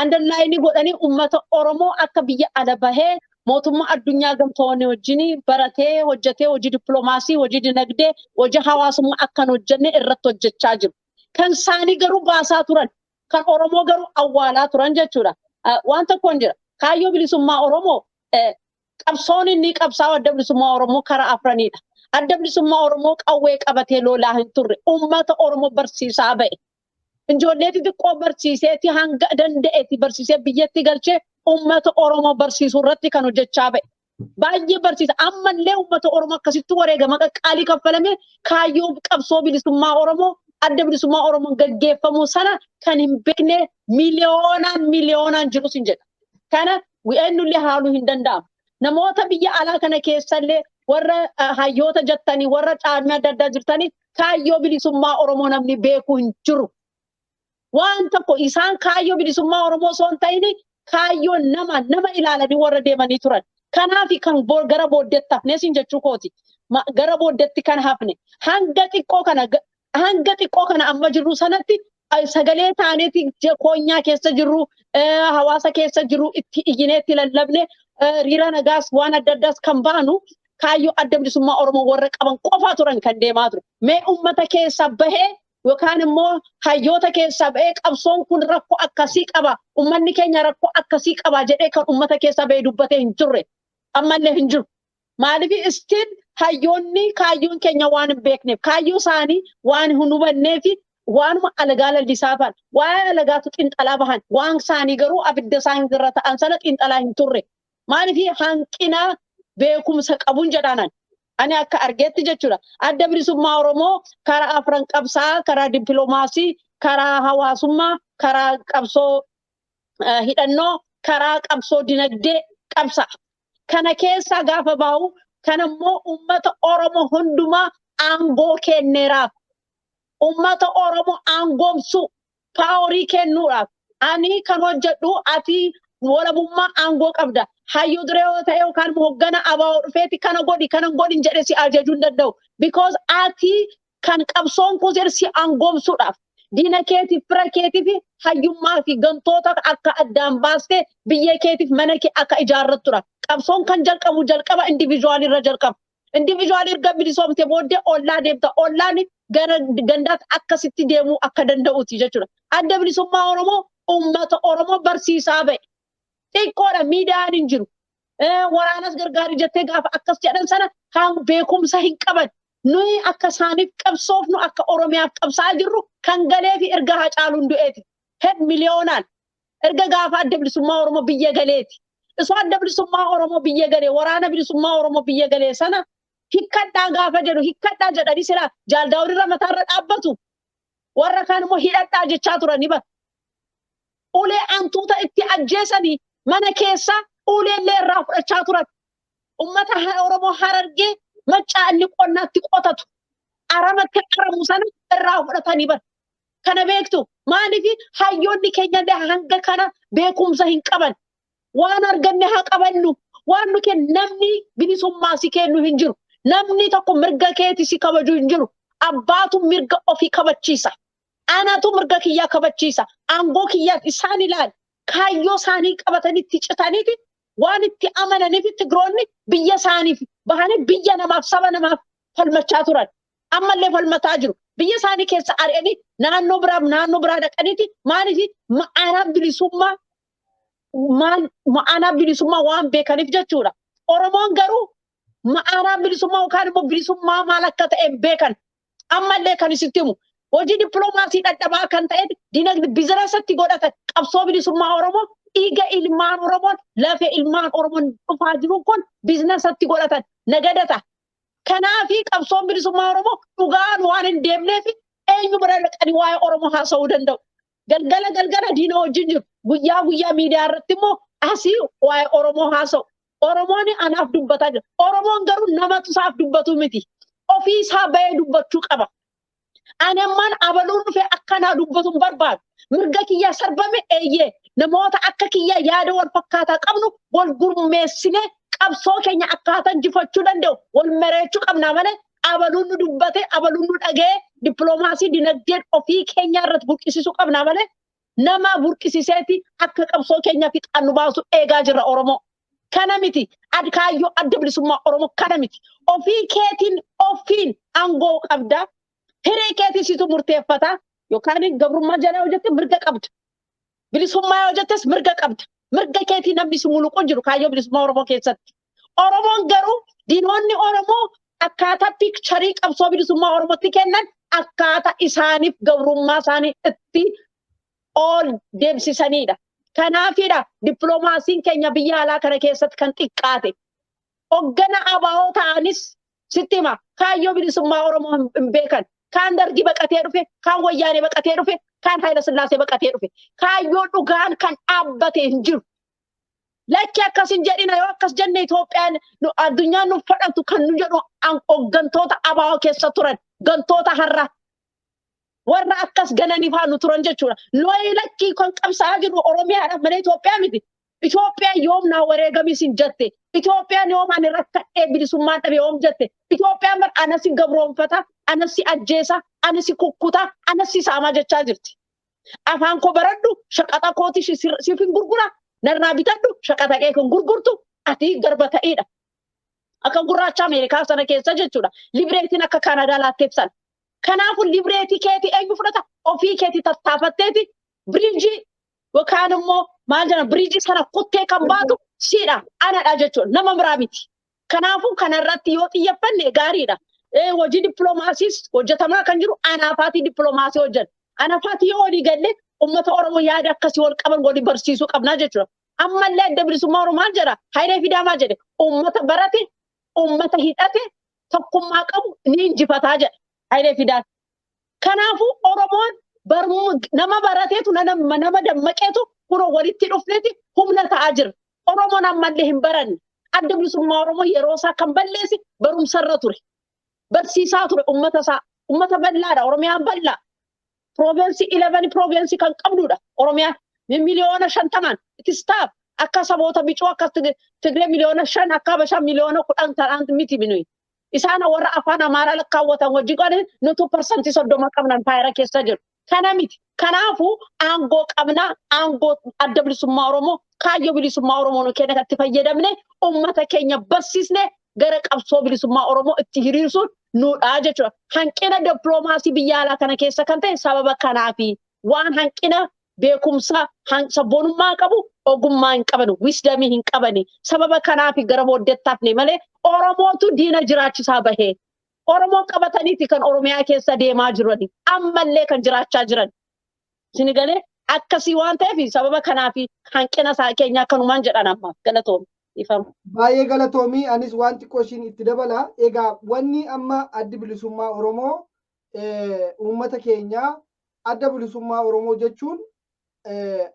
Underline godhanii uummata Oromoo akka biyya ala bahee mootummaa addunyaa gamtoonni wajjin baratee hojjetee hojii dippiloomaasii, hojii dinagdee, hojii hawaasummaa akkan hojjenne irratti hojjechaa jiru. Kan isaanii garuu baasaa turan, kan Oromoo garuu awwaalaa turan jechuudha. Waan tokkoon jira. Kaayyoo bilisummaa Oromoo qabsoon inni qabsaa adda bilisummaa Oromoo karaa afranidha. Adda bilisummaa Oromoo qawwee qabatee lolaa hin turre. Uummata Oromoo barsiisaa ba'e. Ijoollee xixiqqoo barsiiseeti hanga danda'eeti barsiisee biyyatti galchee uummata Oromoo barsiisuu irratti kan hojjechaa ba'e. Baay'ee barsiisa. Ammallee uummata Oromoo akkasitti wareegama qaqqaalii kaffalame kaayyoo qabsoo bilisummaa Oromoo adda bilisummaa Oromoo gaggeeffamu sana kan hin beekne miliyoonaan jirus hin jedha. Kana eenyullee haaluu hin danda'amu. Namoota biyya alaa kana keessallee warra hayyoota jettanii warra caamii adda addaa jirtanii kaayyoo bilisummaa Oromoo namni beekuu hin jiru. Waan tokko isaan kaayyoo bilisummaa Oromoo osoo hin ta'in kaayyoo nama ilaalanii warra deemanii turan. Kanaaf kan gara booddeetti hafnes hin jechuu kooti. Gara booddeetti kan hafne hanga xiqqoo kana amma jirru sanatti sagalee taaneeti koonyaa keessa jirru hawaasa keessa jirru itti iyyineetti lallabne riira nagaas waan adda addaas kan baanu kaayyoo adda bilisummaa Oromoo warra qaban qofaa turan kan deemaa ture. Mee uummata keessa bahee yookaan immoo hayyoota keessaa ba'ee qabsoon kun rakkoo akkasii qaba uummanni keenya rakkoo akkasii qaba jedhee kan uummata keessaa ba'ee dubbatee hin jirre ammallee hin jiru. Maaliif istiin hayyoonni kaayyoon keenya waan hin beekneef kaayyoo isaanii waan hin hubanneef waanuma alagaa lallisaa bahan waa'ee alagaatu xinxalaa bahan waan isaanii garuu abidda isaan irra ta'an sana xinxalaa hin turre. Maaliif hanqina beekumsa qabuun jedhaanan. Ani akka argeetti jechuudha. Adda bilisummaa Oromoo karaa afran qabsaa, karaa dippiloomaasii, karaa hawaasummaa, karaa qabsoo hidhannoo, karaa qabsoo dinagdee qabsa. Kana keessa gaafa bahu kan immoo uummata Oromoo hundumaa aangoo kenneeraaf. Uummata Oromoo aangoomsu paaworii kennuudhaaf. Ani kan hojjedhu ati wala bumma aangoo qabda hayyo duree ta'e yookaan hoggana abaa dhufeeti kana godhi jedhe si ajajuu hin danda'u because ati kan qabsoon kun si aangoomsuudhaaf diina keetiif fira keetiif hayyummaa fi gantoota akka addaan baaste biyya keetiif mana kee akka ijaarrattuudha qabsoon kan jalqaba individual irra jalqaba individual erga bilisoomte booddee ollaa deemta ollaan gandaat akkasitti deemuu akka danda'uuti jechuudha adda bilisummaa Oromoo ummata Oromoo barsiisaa ba'e xiqqoodha miidiyaan hin jiru waraanas gargaarii jettee gaafa akkas jedhan sana kaan beekumsa hin qaban nuyi akka isaaniif qabsoofnu akka Oromiyaaf qabsaa jirru kan galee fi erga Hacaaluun du'eeti hed miliyoonaan erga gaafa adda bilisummaa Oromoo biyya galeeti isoo adda bilisummaa Oromoo biyya galee waraana bilisummaa Oromoo biyya galee sana hikkadhaa gaafa jedhu hikkadhaa jedhanii sila jaaldaawwan irra mataarra dhaabbatu warra kaan immoo hidhadhaa jechaa turani ba ulee antuuta itti ajjeesanii mana keessa uleellee irraa fudhachaa turan ummata Oromoo Harargee macaa inni qonnaatti qotatu aramatti aramu sana irraa fudhatanii bar kana beektu maaliif hayyoonni keenya hanga kana beekumsa hin qaban waan arganne haa qabannu waan nuke namni bilisummaa si kennu hin jiru namni tokko mirga keeti si kabaju hin jiru abbaatu mirga ofii kabachiisa anatu mirga kiyyaa kabachiisa aangoo kiyyaa isaan ilaal kaayyoo isaanii qabatanitti citaniiti waan itti amananiif Tigroonni biyya isaaniif bahanii biyya namaaf saba namaaf falmachaa turan ammallee falmataa jiru biyya isaanii keessa ari'anii naannoo biraa dhaqaniiti maaliif ma'aanaa bilisummaa waan beekaniif jechuudha Oromoon garuu ma'aanaa bilisummaa yookaan immoo bilisummaa maal akka ta'e beekan ammallee kan isitti himu hojii dippiloomaasii dadhabaa kan ta'e dinagdee biizinasatti godhatan qabsoo bilisummaa Oromoo dhiiga ilmaan Oromoon lafee ilmaan Oromoon dhufaa jiru kun biizinasatti godhatan nagadata kanaafi qabsoon bilisummaa Oromoo dhugaan waan hin deemneef eenyu bira dhaqanii waa'ee Oromoo haasa'uu danda'u galgala diina wajjin jiru guyyaa miidiyaa irratti immoo asii waa'ee Oromoo haasa'u Oromoon anaaf dubbataa jira Oromoon garuu namatu isaaf dubbatu miti ofii isaa bahee dubbachuu qaba ani ammaan abaluun dhufee akkanaa dubbatu barbaadu mirga kiyyaa sarbame eeyyee namoota akka kiyyaa yaada wal fakkaataa qabnu wal gurmeessine qabsoo keenya akkaataa injifachuu danda'u wal mareechuu qabna malee abaluun nu dubbate abaluun nu dhagee dippiloomaasii dinagdeen ofii keenya irratti burqisiisuu qabna malee nama burqisiiseeti akka qabsoo keenya fixaan nu baasu eegaa jirra Oromoo kana miti kaayyoo adda bilisummaa Oromoo kana miti ofii keetiin ofiin aangoo qabda hiree keetii situ murteeffata yookaan gabrummaa jala hojjette mirga qabda bilisummaa hojjettes mirga qabda mirga keetii namni si muluqu jiru kaayyoo bilisummaa Oromoo keessatti Oromoon garuu diinonni Oromoo akkaataa piikcharii qabsoo bilisummaa Oromootti kennan akkaataa isaaniif gabrummaa isaanii itti ol deemsisanidha kanaafidha dippiloomaasiin keenya biyya alaa kana keessatti kan xiqqaate hoggana abaa'oo ta'anis sittima kaayyoo bilisummaa Oromoo hin beekan kaan dargi baqatee dhufe kaan wayyaanee baqatee dhufe kaan Hayila Sillaasee baqatee dhufe kaayyoo dhugaan kan dhaabbate hin jiru lakki akkas hin jedhina yoo akkas jenne Itoophiyaan addunyaan nu fudhatu kan nu jedhu hooggantoota abaa'oo keessa turan gantoota har'a warra akkas gananii faa nu turan jechuudha looyi lakki kan qabsaa jiru Oromiyaadhaaf malee Itoophiyaa miti Itoophiyaa yoom naa wareegamis hin jette Itoophiyaan yoom ani rakkadhee bilisummaa dhabe yoom jette Itoophiyaan bar anasi gabroonfata anasi ajjeesa anasi kukkuta anasi saamaa jechaa jirti afaan koo baradhu shaqaxa kooti siif hin gurgura narraa bitadhu shaqaxa kee kan gurgurtu ati garba ta'eedha akka gurraacha Ameerikaa sana keessa jechuudha libreetiin akka Kaanadaa laatteefsan kanaafu libreetii keetii eenyu fudhata ofii keetii tattaafatteeti biriijii yookaan immoo maal jedhama biriijii sana kuttee kan baatu siidha anadha jechuudha nama biraa miti kanaafu kanarratti yoo xiyyeeffanne gaariidha hojii dippiloomaasiis hojjetamaa kan jiru anaafaati dippiloomaasii hojjetu anaafaati yoo walii galle ummata Oromoo yaada akkasii wal qaban walii barsiisuu qabnaa jechuudha ammallee adda bilisummaa Oromoo maal jedha Hayilee Fidaa maal jedhe ummata barate ummata hidhate tokkummaa qabu ni injifataa jedha Hayilee Fidaa kanaafu Oromoon nama barateetu nama dammaqeetu kun walitti dhufneeti humna ta'aa jira Oromoon ammallee hin baranne adda bilisummaa Oromoo yeroo isaa kan balleessi barumsarra ture barsiisaa ture ummata bal'aadha Oromiyaan bal'aa provinsi 11 provinsi kan qabdudha Oromiyaan miliyoona 50 it is tough akka saboota bicuu akka Tigiree miliyoona 5 akka Habashaa miliyoona 10 ta'an miti binuyi. Isaan warra afaan Amaaraa lakkaawwatan wajji godhan nutu parsantii 30 qabnan faayira keessa jiru. Kana miti. Kanaafuu aangoo qabna aangoo adda bilisummaa Oromoo kaayyoo bilisummaa Oromoo nu kenna itti fayyadamne uummata keenya barsiisne gara qabsoo bilisummaa Oromoo itti hiriirsuun nuudhaa jechuudha. Hanqina dippiloomaasii biyya alaa kana keessa kan ta'e sababa kanaafi waan hanqina beekumsa sabboonummaa qabu ogummaa hin qaban wisdamii hin qaban sababa kanaafi gara booddettaafne malee Oromootu diina jiraachisaa bahee Oromoo qabataniiti kan Oromiyaa keessa deemaa jirani ammallee kan jiraachaa jiran. Sinigalee akkasii waan ta'eef sababa kanaafi hanqina isaa keenya akkanumaan jedhan amma galatoom ifam. Baay'ee galatoomii anis waan xiqqoo ishiin itti dabala. Egaa wanni amma addi bilisummaa Oromoo uummata keenya adda bilisummaa Oromoo jechuun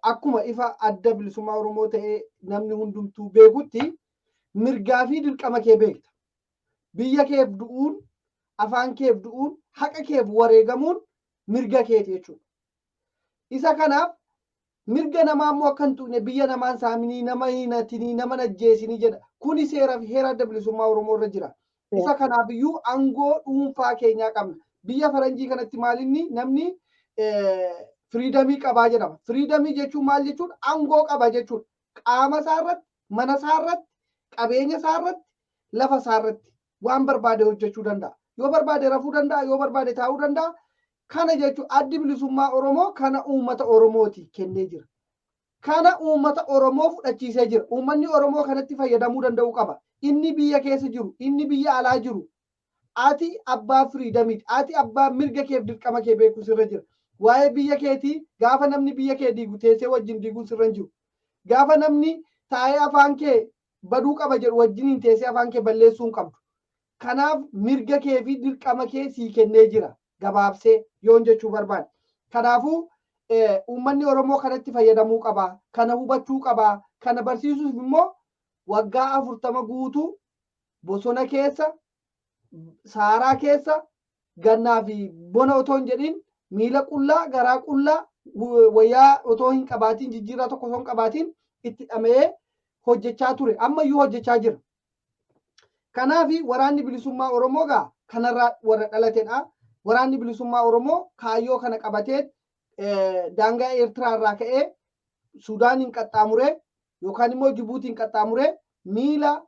akkuma ifa adda bilisummaa Oromoo ta'ee namni hundumtuu beekutti mirgaa fi dirqama kee beekta. Biyya keef du'uun, afaan keef du'uun, haqa keef wareegamuun mirga keeti jechuudha. Isa kanaaf mirga namaa immoo akka hin tuqne biyya namaan saaminii nama hin hatinii nama najjeesinii jedha. Kuni seera fi heera adda bilisummaa Oromoo irra jira. Isa kanaaf iyyuu aangoo dhuunfaa keenyaa qabna. Biyya faranjii kanatti maalinni namni firiidamii qabaa jedhama. Firiidamii jechuun maal jechuudha? Aangoo qaba jechuudha. Qaama isaarratti, mana isaarratti, qabeenya isaarratti, lafa isaarratti waan barbaade hojjechuu danda'a. Yoo barbaade rafuu danda'a, yoo barbaade taa'uu danda'a. Kana jechuun addi bilisummaa Oromoo kana uummata Oromooti kennee jira. Kana uummata Oromoo fudhachiisee jira. Uummanni Oromoo kanatti fayyadamuu danda'uu qaba. Inni biyya keessa jiru, inni biyya alaa jiru. Ati abbaa firiidamiiti. Ati abbaa mirga keef dirqama kee beeku sirra jira. Waa'ee biyya keetii gaafa namni biyya kee diigu teessee wajjin diiguun sirra hin jiru. Gaafa namni taa'ee afaan kee baduu qaba jedhu wajjin teessee afaan kee balleessuu hin qabdu. Kanaaf mirga kee fi dirqama kee sii kennee jira. Gabaabsee yoon jechuu barbaade. Kanaafuu uummanni Oromoo kanatti fayyadamuu qaba. Kana hubachuu qaba. Kana barsiisuuf immoo waggaa 40 guutuu bosona keessa, saaraa keessa, gannaa fi bona otoo hin jedhin miila qullaa, garaa qullaa, wayyaa otoo hin qabaatiin, jijjiirraa tokko otoo hin qabaatiin itti dhama'ee hojjechaa ture. Ammayyuu hojjechaa jira. Kanaaf waraanni bilisummaa Oromoo gaa kanarraa warra dhalatedha. Waraanni bilisummaa Oromoo kaayyoo kana qabatee daangaa Eertiraa irraa ka'ee Suudaaniin qaxxaamuree yookaan immoo Jibuutiin qaxxaamuree miila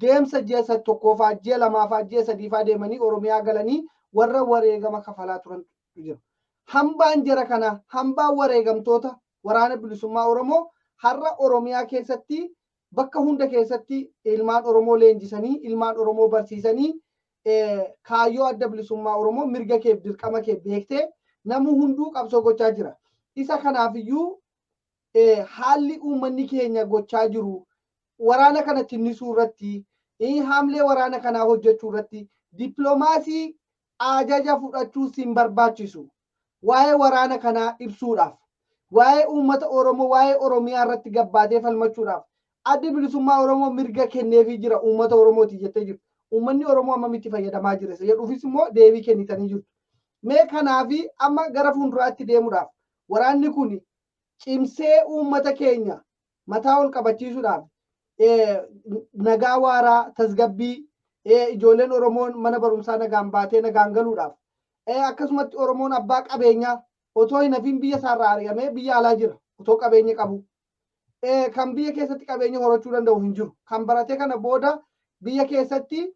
deemsa ji'a tokkoofaa, ji'a lamaafaa, ji'a sadiifaa deemanii Oromiyaa galanii warra wareegama kafalaa turan jira. Hambaan jara kana, hambaan wareegamtoota waraana bilisummaa Oromoo har'a Oromiyaa keessatti bakka hunda keessatti ilmaan Oromoo leenjisanii, ilmaan Oromoo barsiisanii kaayyoo adda bilisummaa Oromoo mirga keef dirqama keef beektee namni hunduu qabsoo gochaa jira. Isa kanaafiyyuu haalli uummanni keenya gochaa jiru waraana kana tinnisuu irratti, haamlee waraana kanaa hojjechuu irratti dippiloomaasii ajaja fudhachuu siin barbaachisu. Waa'ee waraana kanaa ibsuudhaaf, waa'ee uummata Oromoo, waa'ee Oromiyaa irratti gabbaatee falmachuudhaaf addi bilisummaa Oromoo mirga kenneefii jira uummata Oromooti jettee jirtu. Uummanni Oromoo ammamitti fayyadamaa jira? Jedhuufis immoo deebii kennitanii jirtu. Mee kanaafi amma gara fuulduraatti deemuudhaaf waraanni kun cimsee uummata keenya mataa ol qabachiisuudhaaf nagaa waaraa, tasgabbii, ijoolleen Oromoon mana barumsaa nagaan baatee nagaan galuudhaaf akkasumatti Oromoon abbaa qabeenyaa otoo hin hafiin biyya isaarraa ari'amee biyya alaa jira otoo qabeenya qabu. Kan biyya keessatti qabeenya horachuu danda'u hin jiru. Kan barate kana booda biyya keessatti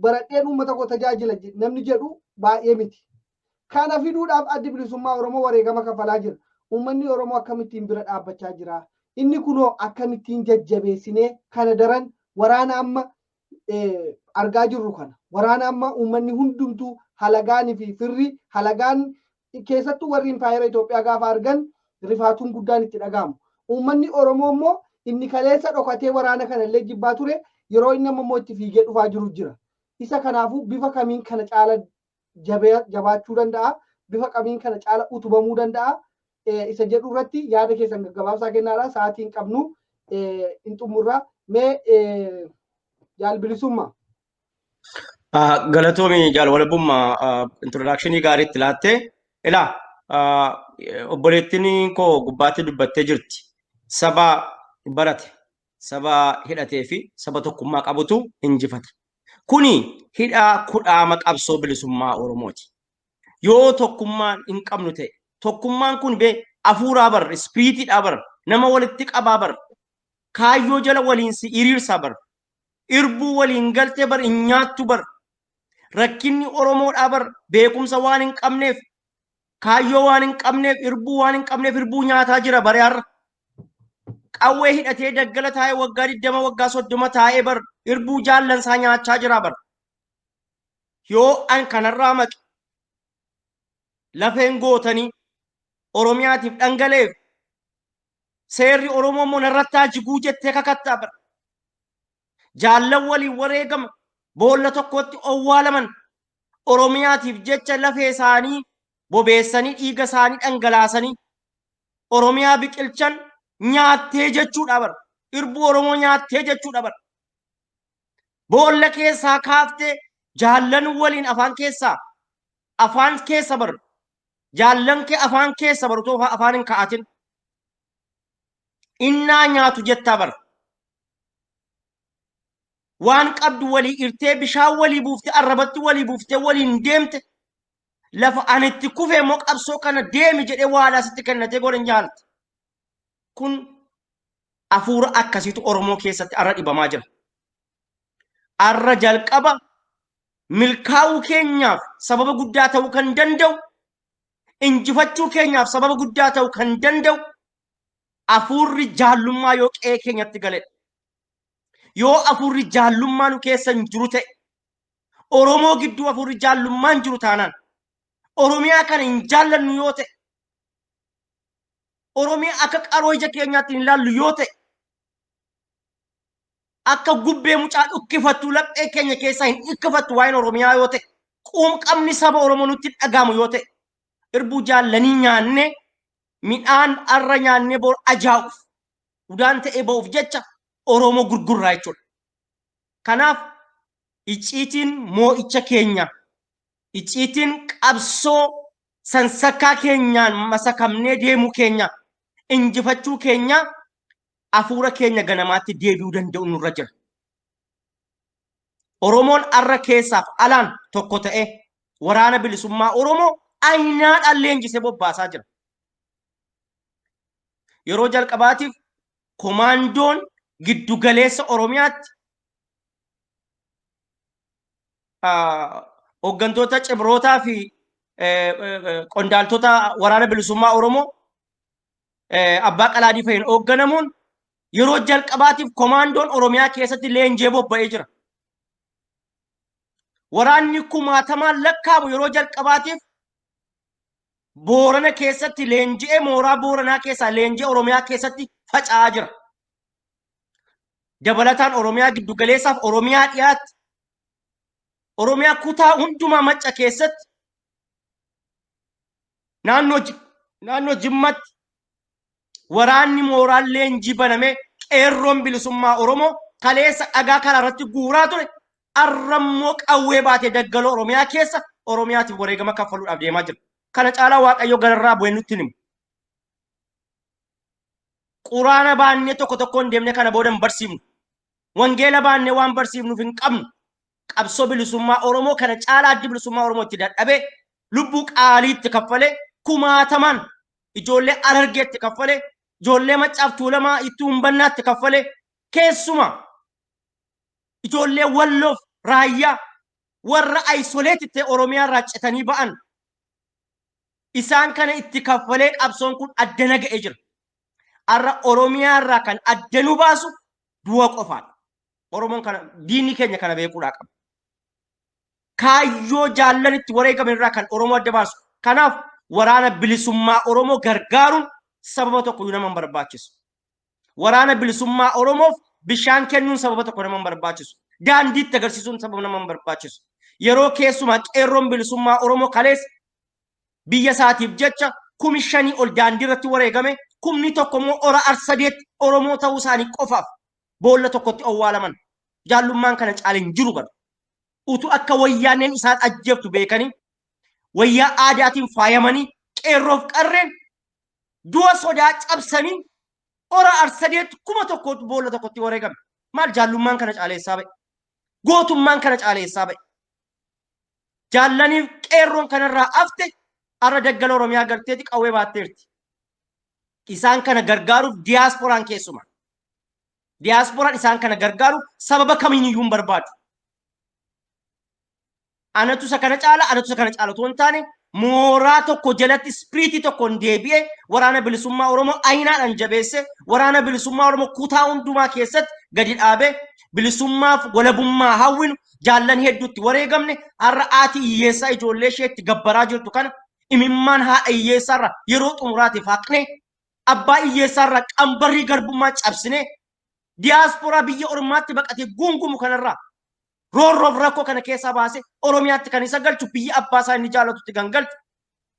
baradheen uummata koo tajaajila namni jedhu baay'ee miti. Kana fiduudhaaf addi bilisummaa Oromoo wareegama kafalaa jira. Uummanni Oromoo akkamittiin bira dhaabbachaa jira. Inni kunoo akkamittiin jajjabeessinee kana daran waraana amma argaa jirru kana. Waraana amma uummanni hundumtuu halagaanii fi firri halagaan keessattuu warri impaayera Itoophiyaa gaafa argan rifaatuun guddaan itti dhaga'amu. Uummanni Oromoo immoo inni kaleessa dhokatee waraana kana illee jibbaa ture yeroo inni ammoo itti fiigee dhufaa jiru jira. Isa kanaafuu bifa kamiin kana caala jabaachuu danda'a? Bifa kamiin kana caala utubamuu danda'a? Isa jedhu irratti yaada keessan gaggabaabsaa kennaadha. Sa'aatiin qabnu hin xumurra. Mee jaalbilisummaa. Galatoomi jaalwalabummaa introdakshinii gaariitti laattee ilaa obboleettiin koo gubbaatti dubbattee jirti. saba barate, saba hidhatee fi saba tokkummaa qabutu injifata. Kuni hidhaa kudhaama qabsoo bilisummaa Oromooti. Yoo tokkummaan hin qabnu ta'e, tokkummaan kun bee afuuraa bar, ispiriitiidhaa bar, nama walitti qabaa bar, kaayyoo jala waliin si hiriirsaa bar, irbuu waliin galtee bar hin nyaattu bar, rakkinni Oromoodhaa bar beekumsa waan hin qabneef, kaayyoo waan hin qabneef, irbuu waan hin qabneef irbuu nyaataa jira bare har'a. Qawwee hidhatee daggala taa'ee waggaa 20 waggaa 30 taa'ee bar irbuu jaallansaa nyaachaa jira bar. Yoo an kanarraa maqe lafeen gootanii Oromiyaatiif dhangaleef seerri Oromoo immoo narrattaa jiguu jettee kakattaa bar. Jaallan waliin wareegama boolla tokkotti owwaalaman Oromiyaatiif jecha lafee isaanii bobeessanii dhiiga isaanii dhangalaasanii Oromiyaa biqilchan nyaattee jechuudha bar. Irbuu Oromoo nyaattee jechuudha bar. Boolla keessaa kaaftee jaallan waliin afaan keessa bar. Jaallan kee afaan keessa bar otoo afaan hin ka'atin. Innaa nyaatu jettaa bar. Waan qabdu walii irtee bishaan walii buuftee arrabatti walii buuftee waliin deemte lafa anitti kufee moo qabsoo kana deemi jedhee waadaa sitti kennatee godhan jaalatti. Kun afuura akkasiitu Oromoo keessatti arra dhibamaa jira. Arra jalqaba milkaa'uu keenyaaf sababa guddaa ta'uu kan danda'u, injifachuu keenyaaf sababa guddaa ta'uu kan danda'u afuurri jaallummaa yoo qe'ee keenyatti galedha. Yoo afuurri jaallummaa nu keessa hin jiru ta'e, Oromoo gidduu afuurri jaallummaan jiru taanaan, Oromiyaa kana hin jaallannu yoo ta'e, Oromiyaa akka qaroo ija keenyaatti hin ilaallu yoo ta'e, akka gubbee mucaa dhukkifattu laphee keenya keessaa hin dhukkifattu waa'een Oromiyaa yoo ta'e, quunqamni saba Oromoo nutti dhagahamu yoo ta'e, irbuu jaallanii nyaannee midhaan arra nyaannee bor ajaa'uuf udaan ta'ee ba'uuf jecha Oromoo gurgurraa jechuudha. Kanaaf icciitiin moo'icha keenya, icciitiin qabsoo sansakkaa keenyaan masakamnee deemuu keenya, injifachuu keenya afuura keenya ganamaatti deebi'uu danda'u nurra jira. Oromoon arra keessaaf alaan tokko ta'e waraana bilisummaa Oromoo ayinaadhaan leenjisee bobbaasaa jira. Yeroo jalqabaatiif komaandoon giddugaleessa Oromiyaatti hooggantoota cibrootaa fi qondaaltota waraana bilisummaa Oromoo abbaa qalaadii fa'iin hoogganamuun yeroo jalqabaatiif komaandoon Oromiyaa keessatti leenjee bobba'ee jira. Waraanni kumaatamaan lakkaamu yeroo jalqabaatiif Boorana keessatti leenji'ee mooraa Booranaa keessaa leenji'ee Oromiyaa keessatti faca'aa jira. Dabalataan Oromiyaa giddugaleessaaf Oromiyaa dhiyaatti, Oromiyaa kutaa hundumaa macca keessatti, naannoo Jimmatti waraanni mooraan leenjii banamee qeerroon bilisummaa Oromoo kaleessa dhagaa karaa irratti guuraa ture arrammoo qawwee baatee daggaloo Oromiyaa keessa Oromiyaatiif wareegama kaffaluudhaaf deemaa jira. Kana caalaa Waaqayyo gararraa bu'ee nutti himu. Quraana baannee tokko tokkoon deemnee kana booda hin barsiifnu. Wangeela baannee waan barsiifnuuf hin qabnu. Qabsoo bilisummaa Oromoo kana caalaa addi bilisummaa Oromoo itti dadhabee lubbuu qaalii itti kaffalee kumaataman ijoollee Harargee itti kaffalee ijoollee Maccaaf Tuulamaa itti Humbannaa itti kaffalee keessuma ijoollee Walloof Raayyaa warra aisoleet itti Oromiyaa irraa citanii ba'an isaan kana itti kaffalee qabsoon kun addana ga'ee jira. Arra Oromiyaa irraa kan addanuu baasu du'a qofaadha. Oromoon kana diinni keenya kana beekuudhaa qaba. Kaayyoo jaallan itti wareegame irraa kan Oromoo adda baasu. Kanaaf waraana bilisummaa Oromoo gargaaruun sababa tokko nama hin barbaachisu. Waraana bilisummaa Oromoof bishaan kennuun sababa tokko nama hin barbaachisu. Daandii itti agarsiisuun sababa nama hin barbaachisu. Yeroo keessumaa qeerroon bilisummaa Oromoo kaleessa biyya isaatiif jecha 5,000 ol daandii irratti wareegame 1,000 immoo ora arsadeetti Oromoo ta'uu isaanii qofaaf boolla tokkotti owwaalaman. Jaallummaan kana caaleen jiru bara. Utu akka wayyaaneen isaan ajjeeftu beekanii wayyaa aadaatiin faayamanii qeerroof qarreen du'a sodaa cabsanii ora arsadeet kuma tokko boolla tokkotti wareegame maal jaallummaan kana caaleessaa ba'e gootummaan kana caaleessaa ba'e jaallaniif qeerroon kanarraa afte arra daggala oromiyaa galteeti qawwee baatteerti isaan kana gargaaruuf diyaaspooraan keessuma diyaaspooraan isaan kana gargaaruuf sababa kamiiniyyuu hin barbaadu anatu isa kana caala otoo hin taane mooraa tokko jalatti ispiriitii tokkoon deebi'ee waraana bilisummaa Oromoo ayinaadhaan jabeesse waraana bilisummaa Oromoo kutaa hundumaa keessatti gadi dhaabee bilisummaaf walabummaa hawwinu jaallan hedduutti wareegamne har'a aati hiyyeessaa ijoollee isheetti gabbaraa jirtu kana imimmaan haadha hiyyeessaarra yeroo xumuraatiif haqne abbaa hiyyeessaarra qambarrii garbummaa cabsine diyaasporaa biyya ormaatti baqatee gungumu kanarraa roorroof rakkoo kana keessaa baase oromiyaatti kan isa galchu biyya abbaa isaa inni jaallatutti gangaltu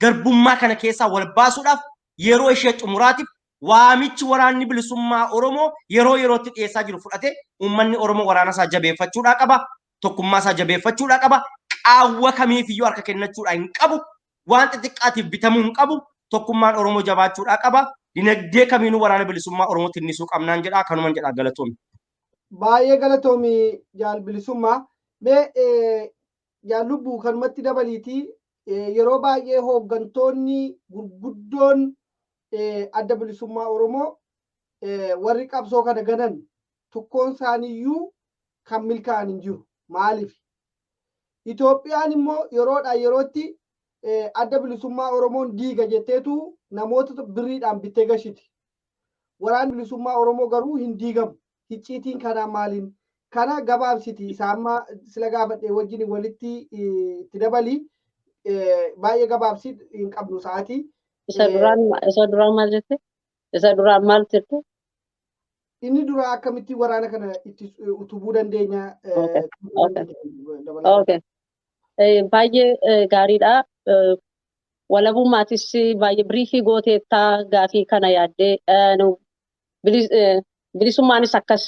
garbummaa kana keessaa wal baasuudhaaf yeroo ishee xumuraatiif waamichi waraanni bilisummaa Oromoo yeroo yerootti dhiyeessaa jiru fudhate uummanni Oromoo waraana isaa jabeeffachuudhaa qaba tokkummaa isaa jabeeffachuudhaa qaba qaawwa kamiifiyyuu harka kennachuudhaa hin qabu waan xixiqqaatiif bitamuu hin qabu tokkummaan Oromoo jabaachuudhaa qaba dinagdee kamiinuu waraana bilisummaa Oromootti innisuu qabnaan jedhaa kanuman jedhaa galatoomi. Baay'ee galatoomi jaal bilisummaa mee jaal lubbuu kanumatti dabaliitii yeroo baay'ee hooggantoonni gurguddoon adda bilisummaa Oromoo warri qabsoo kana ganan tokkoon isaaniiyyuu kan milkaa'an hin jiru maaliif Itoophiyaan immoo yeroodhaa yerootti adda bilisummaa Oromoon diiga jetteetu namoota biriidhaan bittee gashiti waraanni bilisummaa Oromoo garuu hin diigamu hicciitiin kana maaliin kana gabaabsiti isaamma sila gaafadhee wajjin walitti itti dabalii baay'ee gabaabsi hin qabnu sa'aatii. Isa duraan maal jette? Isa duraan maal jette? Inni dura akkamitti waraana kana itti utubuu dandeenya? Okay. Baay'ee gaariidha. Walabummaatis baay'ee biriifii gooteettaa gaafii kana yaaddee bilisummaanis akkas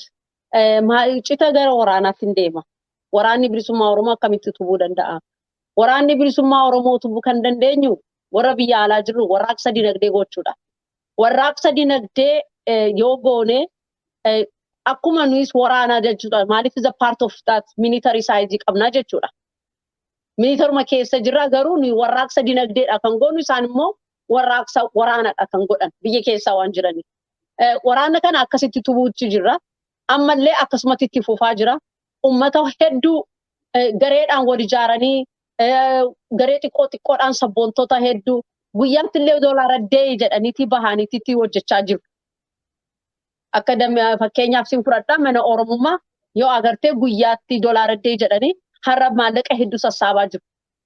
cita gara waraanaatti hin deema. Waraanni bilisummaa Oromoo akkamitti utubuu danda'a? Waraanni bilisummaa Oromoo utubuu kan dandeenyu warra biyya alaa jirru warraaqsa dinagdee gochuudha. Warraaqsa dinagdee yoo goone akkuma nuyis waraanaa jechuudha. Maaliif is a part of that military size qabna jechuudha. Militaruma keessa jirra garuu nuyi warraaqsa dinagdeedha kan goonu isaan immoo warraaqsa waraanaadha kan godhan biyya keessaa waan jiraniif. Waraana kana akkasitti tubuutti jirra. Ammallee akkasumatti itti fufaa jira. Uummata hedduu gareedhaan wal ijaaranii garee xiqqoodhaan sabboontota hedduu guyyaatti illee doolaara deeyi jedhaniiti bahaniiti itti hojjechaa jiru. Akka fakkeenyaaf siin fudhadhaa mana Oromummaa yoo agartee guyyaatti doolaara deeyi jedhanii har'a maallaqa hedduu sassaabaa jiru.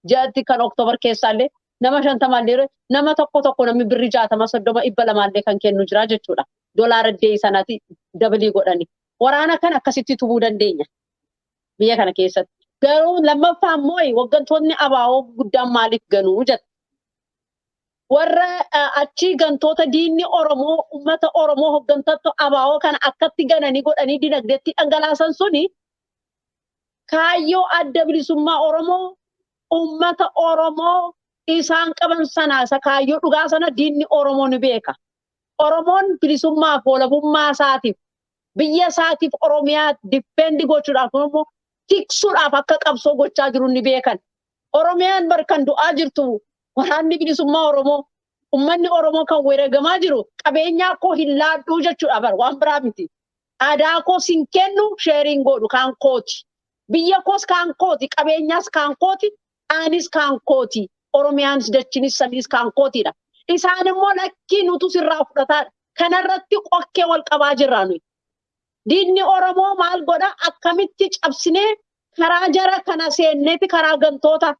Jaatti kan Oktoobar keessaallee nama 50 nama tokko namni birri 60 30 200 kan kennu jira jechuudha. Doolaara deeyi sanatti dabalii godhani. Waraana kan akkasitti tubuu dandeenya biyya kana keessatti. Garuu lammaffaa immoo waggantoonni abaa'oo guddaan maaliif ganuu jedha. Warra achi gantoota diinni Oromoo uummata Oromoo hooggantoota abaa'oo kana akkatti gananii godhanii dinagdeetti dhangalaasan suni kaayyoo adda bilisummaa Oromoo uummata Oromoo isaan qaban sana isa kaayyoo dhugaa sana diinni Oromoo ni beeka. Oromoon bilisummaaf walabummaa isaatiif biyya isaatiif Oromiyaa difeendi gochuudhaaf immoo tiksuudhaaf akka qabsoo gochaa jiru ni beekan. Oromiyaan barkan du'aa jirtu waraanni bilisummaa Oromoo uummanni Oromoo kan wareegamaa jiru qabeenyaa koo hin laadhuu jechuudha bar waan biraa miti. Aadaa koo sin kennu sheeriin godhu kan kooti. Biyya koos kan kooti qabeenyaas kan kooti anis kan kooti Oromiyaanis dachinis samiis kan kootidha. Isaan immoo lakkii nutu sirraa fudhataa kanarratti qokkee wal qabaa jirra nuyi. Diinni Oromoo maal godha akkamitti cabsinee karaa jara kana seenneeti karaa gantoota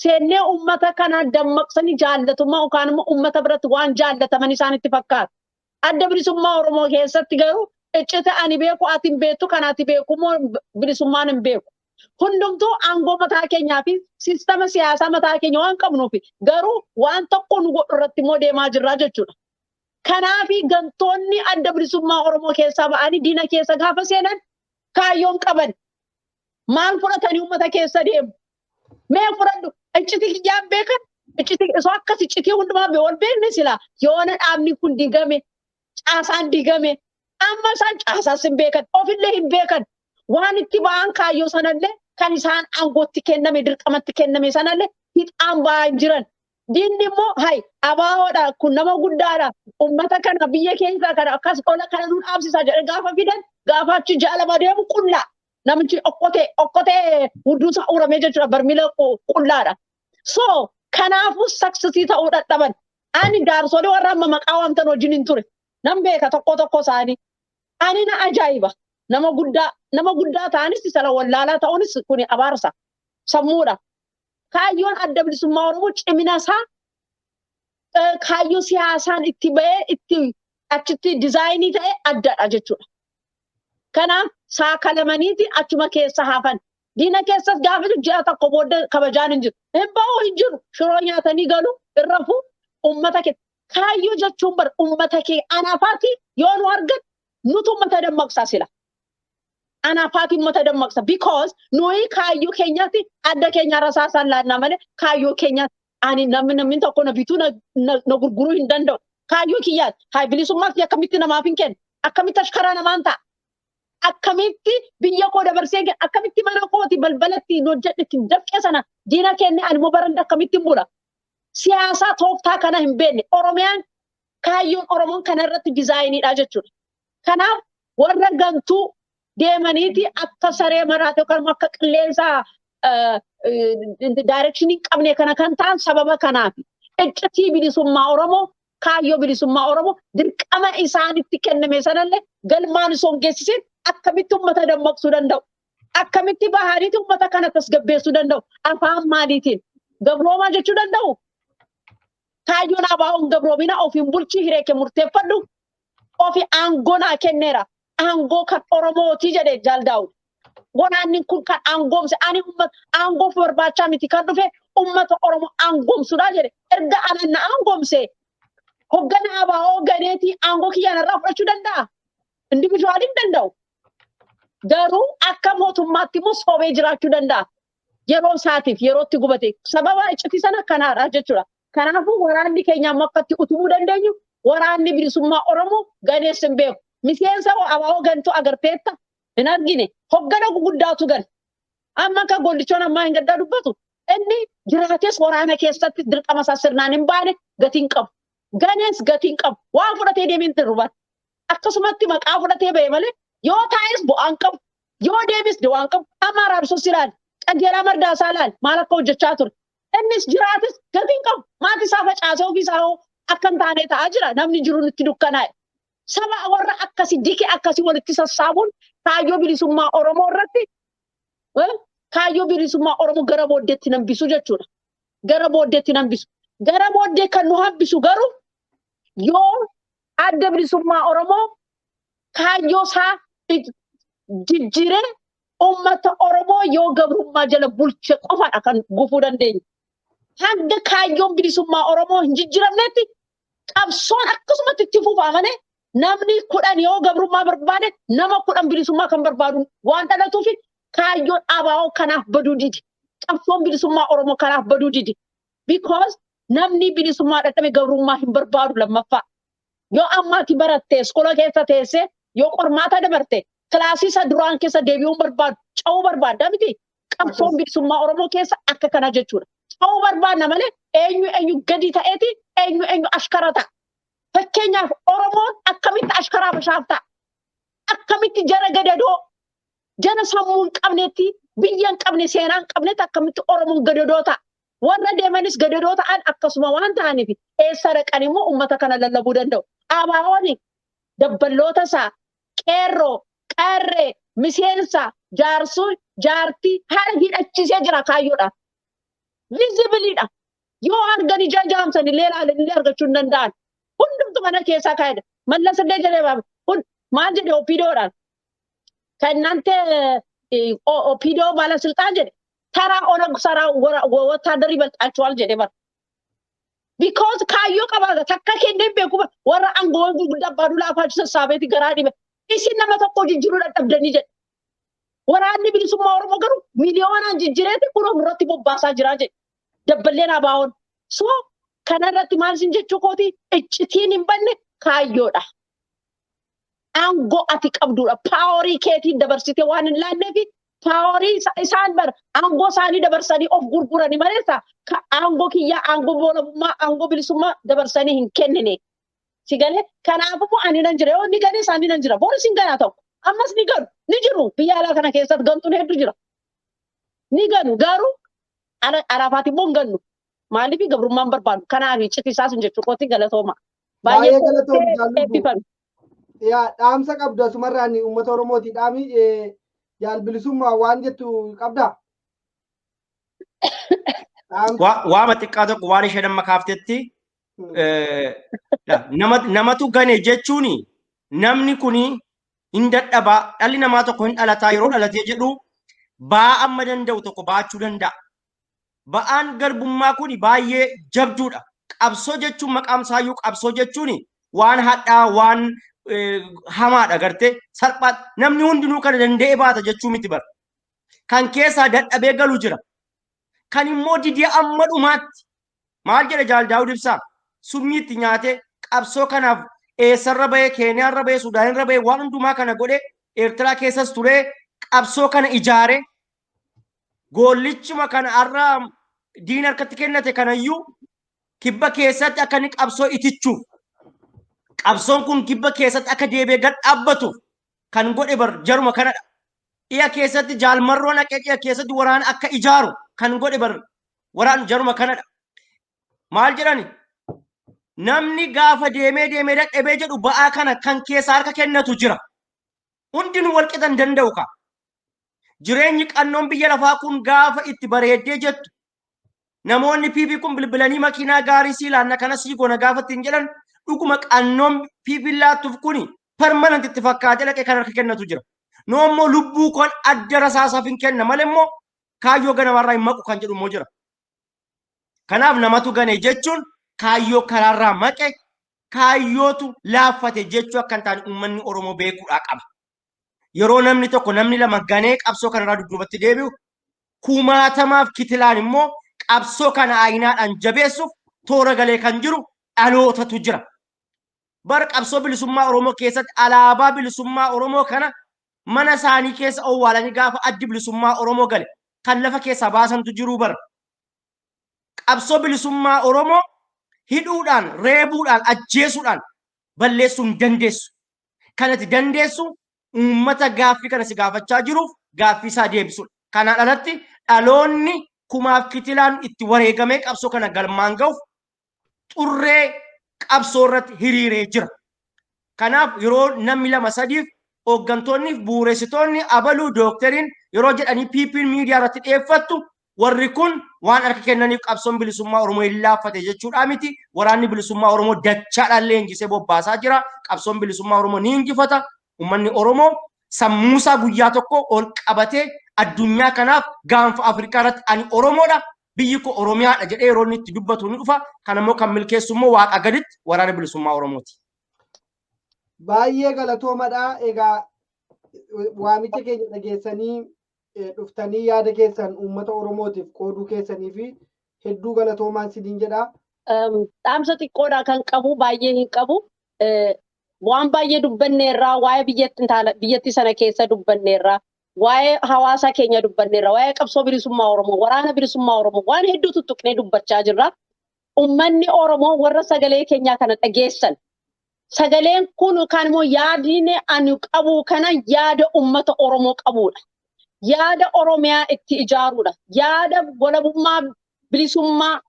seennee uummata kana dammaqsanii jaallatummaa yookaan immoo uummata biratti waan jaallataman isaanitti fakkaata. Adda bilisummaa Oromoo keessatti garuu iccite ani beeku ati hin beektu kanaati beeku moo bilisummaan hin beeku. Hundumtuu aangoo mataa keenyaa fi siistama siyaasaa mataa keenya waan qabnuufi garuu waan tokko nu godhu irratti immoo deemaa jirra jechuudha. Kanaafi gantoonni adda bilisummaa Oromoo keessaa ba'anii diina keessa gaafa seenan kaayyoon qaban. Maal fudhatanii uummata keessa deemu? Mee fudhadhu icciti kiyyaan beekan icciti osoo akkas iccitii hundumaa wal beekne sila yoona dhaabni kun digame caasaan digame amma isaan caasaas hin beekan ofillee hin beekan waan itti ba'an kaayyoo sanallee kan isaan aangootti kenname dirqamatti kenname sanallee hixaan ba'aa hin jiran. Diinni immoo hay abaahoodha kun nama guddaadha ummata kana biyya keessa kana akkas qola kana nu dhaabsisa jedhe gaafa fidan gaafa achi jaalama deemu qullaa namichi okkotee hudduusa uramee jechuudha barmila qullaadha. So kanaafuu saksisii ta'uu dadhaban ani jaarsolii warra amma maqaa waamtan wajjin hin ture nan beeka tokko isaanii ani na ajaa'iba nama guddaa ta'anis sana wallaalaa ta'uunis kuni abaarsa sammuudha. Kaayyoon adda bilisummaa Oromoo cimina isaa kaayyoo siyaasaan itti ba'ee itti achitti dizaayinii ta'e addadha jechuudha. Kanaaf saakalamaniiti achuma keessa hafan. Diina keessas gaafa ji'a tokko booda kabajaan hin jiru. Hin ba'uu hin jiru. Shiroo nyaatanii galu irra fu ummata kee kaayyoo jechuun bar ummata kee anaafaati yoo nu argan nutu ummata dammaqsaa sila. Anaafaati ummata dammaqsa because nuyi kaayyoo keenyaatti adda keenya rasaasaan laannaa malee kaayyoo keenyaatti ani namni tokko na bituu na gurguruu hin danda'u. Kaayyoo kiyyaatti haa bilisummaatti akkamitti namaaf hin kennu akkamitti ashkaraa namaan ta'a. Akkamitti biyya koo dabarsee akkamitti mana kooti balbalatti hojjedhetti dafqee sana diina kenne animmoo baranda akkamitti bula. Siyaasaa tooftaa kana hin beekne Oromiyaan kaayyoon Oromoon kana irratti dizaayiniidha jechuudha. Kanaaf warra gantuu deemaniiti akka saree maraate yookaan akka qilleensaa directionii qabne kana kan ta'an sababa kanaafi. Iccitii bilisummaa Oromoo kaayyoo bilisummaa Oromoo dirqama isaanitti kenname sanallee galmaan osoo hin geessisin akkamitti ummata dammaqsuu danda'u akkamitti bahaniiti ummata kana tasgabbeessuu danda'u afaan maaliitiin gabroomaa jechuu danda'u kaayyoon abaawoon gabroomina ofiin bulchii hireeke murteeffadhu ofi aangoonaa kenneera aangoo kan Oromootii jedhe jaaldaa'u gonaanni kun kan aangoomse ani ummata aangoof barbaachaa miti kan dhufe ummata Oromoo aangoomsuudha jedhe erga ananna aangoomse hoggana abaawoo ganeetii aangoo kiyyaanarraa fudhachuu danda'a individuaaliin danda'u. Garuu akka mootummaatti immoo soobee jiraachuu danda'a. Yeroo isaatiif yerootti gubate sababa iccitii sana kanaadha jechuudha. Kanaafuu waraanni keenya amma akkatti utubuu dandeenyu waraanni bilisummaa Oromoo ganeessa hin beeku. Miseensa abaawoo gantuu agarteetta hin argine hoggana guguddaatu gan. Amma akka gollichoon ammaa hin gaddaa dubbatu inni jiraates waraana keessatti dirqama isaa sirnaan hin baane gatiin qabu. Ganees gatiin qabu. Waan fudhatee deemee hin dirruban. Akkasumatti maqaa fudhatee ba'e malee yoo taa'es bu'aan qabu yoo deebis bu'aan qabu amma raabsuus ilaali qajeelaa mardaasaa ilaali maal akka hojjechaa ture innis jiraatis gatiin qabu maatii isaa facaasee ofiisaa akka hin taane ta'aa jira namni jiruun itti dukkanaa'e saba warra akkasii dikee akkasii walitti sassaabuun kaayyoo bilisummaa Oromoo irratti kaayyoo bilisummaa Oromoo gara booddeetti nambisu jechuudha gara booddeetti nambisu gara booddee kan nu hambisu garuu yoo adda bilisummaa Oromoo kaayyoo isaa jijjiiree ummata Oromoo yoo gabrummaa jala bulche qofaadha kan gufuu dandeenyu. Hanga kaayyoon bilisummaa Oromoo hin jijjiiramnetti qabsoon akkasumatti itti fufaa malee namni 10 yoo gabrummaa barbaade nama 10 bilisummaa kan barbaadu waan dhalatuuf kaayyoon abaawoo kanaaf baduu didi. Qabsoon bilisummaa Oromoo kanaaf baduu didi. Because namni bilisummaa dadhabe gabrummaa hin barbaadu lammaffaa. Yoo ammaati barattee iskoola keessa teessee yoo qormaata dabarte kilaasii isa duraan keessa deebi'uun barbaadu ca'uu barbaadda miti qabsoon bilisummaa Oromoo keessa akka kana jechuudha. Ca'uu barbaadna malee eenyu gadi ta'eeti eenyu ashkara ta'a. Fakkeenyaaf Oromoon akkamitti ashkaraa bashaaf ta'a. Akkamitti jara gadadoo jara sammuu hin qabneetti biyya hin qabne seenaa hin qabneetti akkamitti Oromoon gadadoo ta'a. Warra deemanis gadadoo ta'an akkasuma waan ta'aniif eessa dhaqan immoo uummata kana lallabuu danda'u. Abaawoon dabballoota isaa qeerroo qarree miseensa jaarsuu jaartii haala hidhachiisee jira kaayyoodhaan. Visibiliidha. Yoo argan ija jaamsan illee ilaalan illee argachuu hin danda'an. Hundumtu mana keessaa kaayedha. Mallas illee jedhee kun maal jedhe opiidoodhaan. Kan nante opiidoo baalasilxaan jedhe taraa ona saraa ወታደር ይበልጣቸዋል jedhe bara. Because kaayyoo qabaata takka kenneen beekuma warra aangoon gurguddaa baaduu laafaachi sassaabeeti garaa dhibe. Isin nama tokko jijjiiruu dadhabdanii jedhe. Waraanni bilisummaa Oromoo garuu miliyoonaan jijjiireeti kun irratti bobbaasaa jira jedhe. Dabballeen abaawoon. So kanarratti maal isin jechuu kooti iccitiin hin banne kaayyoodha. aango ati qabdudha. Paaworii keetiin dabarsite waan hin laanneefi paaworii isaan bar aango isaanii dabarsanii of gurguranii maleessa aango kiyyaa aango boolabummaa aango bilisummaa dabarsanii hin kennine. Sigale kanaafuu ani nan jira yoo ni gane isaanii nan jira booris hin ganaa ta'u ammas ni ganu ni jiru biyya alaa kana keessatti gantuun hedduu jira. Ni ganu garuu Arafaati immoo hin gannu. Maaliif gabrummaan barbaadu kanaaf citiisaas hin jechuu kooti galatooma. Baay'ee galatooma. Yaa dhaamsa qabdu asumarraan uummata Oromooti dhaami jaal bilisummaa waan jettu qabdaa? Waama xiqqaa tokko waan ishee nama kaaftetti namatu gane jechuuni namni kuni hin dadhabaa dhalli namaa tokko hin dhalataa yeroo dhalatee jedhu ba'aa amma danda'u tokko baachuu danda'a. Ba'aan garbummaa kuni baay'ee jabduudha. Qabsoo jechuun maqaan isaayyuu qabsoo jechuuni waan hadhaa waan hamaadha gartee salphaatti namni hundinuu kana danda'ee baata jechuu miti bara. Kan keessaa dadhabee galu jira. Kan immoo didee amma dhumaatti maal jedha Jaal Daawud Ibsaa summii itti nyaatee qabsoo kanaaf eessarra bahee Keeniyaarra bahee Suudaanirra bahee waan hundumaa kana godhee Eertiraa keessas turee qabsoo kana ijaaree goollichuma kana har'a diina harkatti kennate kanayyuu kibba keessatti akka inni qabsoo itichuuf qabsoon kun kibba keessatti akka deebee gad dhaabbatuuf kan godhe bar jaruma kanadha. Dhiya keessatti jaalmarroo naqee dhiya keessatti waraana akka ijaaru kan godhe bar waraan jaruma kanadha. Maal jedhani? Namni gaafa deemee dadhabee jedhu ba'aa kana kan keessa harka kennatu jira. Hundinuu wal qixan danda'u ka. Jireenyi qannoon biyya lafaa kun gaafa itti bareeddee jettu namoonni piipi kun bilbilanii makiinaa gaarii sii laanna kana sii goona gaafa ittiin jedhan dhuguma qannoon piipi laattuuf kuni permanent itti fakkaatee dhaqee kan harka kennatu jira. Noommoo lubbuu kon adda rasaasaaf hin kenna malee immoo kaayyoo ganamarraa hin maqu kan jedhu immoo jira. Kanaaf namatu gane jechuun kaayyoo karaarraa maqe kaayyootu laaffate jechuu akka hin taane uummanni Oromoo beekuudhaa qaba. Yeroo namni tokko namni lama ganee qabsoo kanarraa dudduubatti deebi'u kumaatamaaf kitilaan immoo qabsoo kana aayinaadhaan jabeessuuf toora galee kan jiru dhalootatu jira. Bar qabsoo bilisummaa Oromoo keessatti alaabaa bilisummaa Oromoo kana mana isaanii keessa owwaalanii gaafa addi bilisummaa Oromoo gale kan lafa keessaa baasantu jiru bara. Qabsoo bilisummaa Oromoo hidhuudhaan, reebuudhaan, ajjeesuudhaan balleessuu hin dandeessu. Kanatti dandeessu uummata gaaffii kana si gaafachaa jiruuf gaaffii isaa deebisuudha. Kanaan alatti dhaloonni kumaaf kitilaan itti wareegamee qabsoo kana galmaan ga'uuf xurree qabsoo irratti hiriiree jira. Kanaaf yeroo namni lama sadiif hooggantoonni bu'uureessitoonni abaluu dookteriin yeroo jedhanii piipiin miidiyaa irratti dhiyeeffattu warri kun waan harka kennaniif qabsoon bilisummaa Oromoo hin laaffate jechuudha miti. Waraanni bilisummaa Oromoo dachaadhaan leenjisee bobbaasaa jira. Qabsoon bilisummaa Oromoo ni injifata. Uummanni Oromoo sammuusaa guyyaa tokko ol qabatee addunyaa kanaaf gaanfa Afrikaa irratti ani Oromoodha biyyi koo Oromiyaadha jedhee yeroo inni itti dubbatu ni dhufa. Kan immoo kan milkeessu immoo waaqa gaditti waraana bilisummaa Oromooti. Baay'ee galatoomadha. Egaa waamicha keenya dhageessanii dhuftanii yaada keessan uummata Oromootiif qooduu keessanii fi hedduu galatoomaan sidiin jedha. Dhaamsa xiqqoodha kan qabu baay'ee hin qabu. Waan baay'ee dubbanneerraa waa'ee biyyattii sana keessa dubbanneerraa waa'ee hawaasa keenya dubbanneerraa waa'ee qabsoo bilisummaa Oromoo waraana bilisummaa Oromoo waan hedduu tuttuqnee dubbachaa jirra. Uummanni Oromoo warra sagalee keenyaa kana dhageessan sagaleen kun kan immoo yaadni ani qabu kana yaada uummata Oromoo qabudha. Yaada Oromiyaa itti ijaaruudha. Yaada walabummaa bilisummaa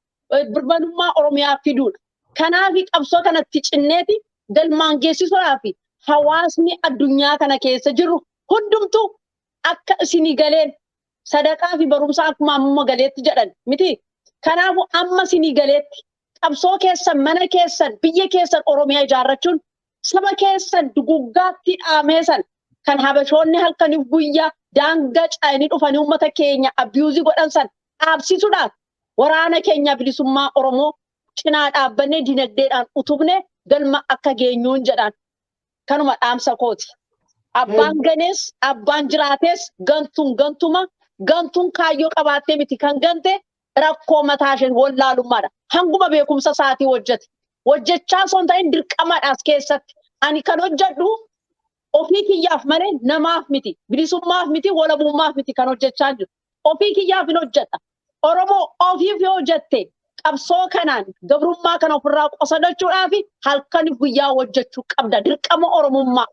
birmadummaa Oromiyaa fiduudha. Kanaaf qabsoo kanatti cinneeti galmaan geessisuudhaaf hawaasni addunyaa kana keessa jiru hundumtu akka isinii galeen sadaqaa fi barumsa akkuma amma galeetti jedhan miti. Kanaafuu amma isinii galeetti qabsoo keessan mana keessan biyya keessan Oromiyaa ijaarrachuun saba keessan duguggaatti dhaameessan kan habashoonni halkaniif guyyaa daangaa caanii dhufanii uummata keenya abiyuuzii godhan san dhaabsisuudhaaf waraana keenya bilisummaa Oromoo cinaa dhaabbannee dinagdeedhaan utubne galma akka geenyuun jedhan kanuma dhaamsa kooti. Abbaan ganees abbaan jiraates gantuun kaayyoo qabaattee miti kan gante rakkoo mataa isheen wallaalummaadha. Hanguma beekumsa isaatii hojjete. Hojjechaa osoo hin ta'in dirqamaadhaas keessatti ani kan hojjedhu ofii kiyyaaf malee namaaf miti bilisummaaf miti walabummaaf miti kan hojjechaa jiru ofii kiyyaaf hin hojjedha Oromoo ofiif yoo hojjette qabsoo kanaan gabrummaa kana ofirraa qusadachuudhaaf halkan guyyaa hojjechuu qabda dirqama Oromummaa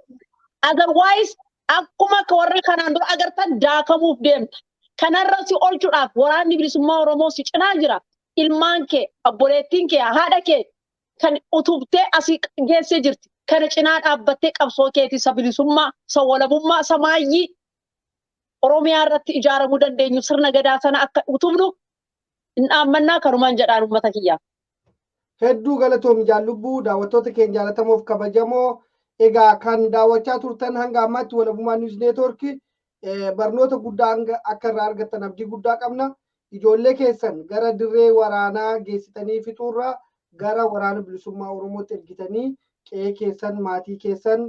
otherwise akkuma warra kanaan dura agartan daakamuuf deemta kanarra si olchuudhaaf waraanni bilisummaa Oromoo si cinaa jira ilmaan kee abboleettiin kee haadha kee kan utubtee asii geessee jirti kana cinaa dhaabbattee qabsoo keetii sabilisummaa sawalabummaa samaayyii Oromiyaa irratti ijaaramuu dandeenyu sirna gadaa sana akka utubnu dhaamannaa kanumaan jedhaan uummata kiyyaa. Hedduu galatoomii jaallubbuu daawwattoota keenya jaalatamoo fi kabajamoo egaa kan daawwachaa turtan hanga ammaatti walabummaa News Network barnoota guddaa akka irraa argattan abdii guddaa qabna. Ijoollee keessan gara dirree waraanaa geessitanii fixuurraa gara waraana bilisummaa Oromootti ergitanii qe'ee keessan maatii keessan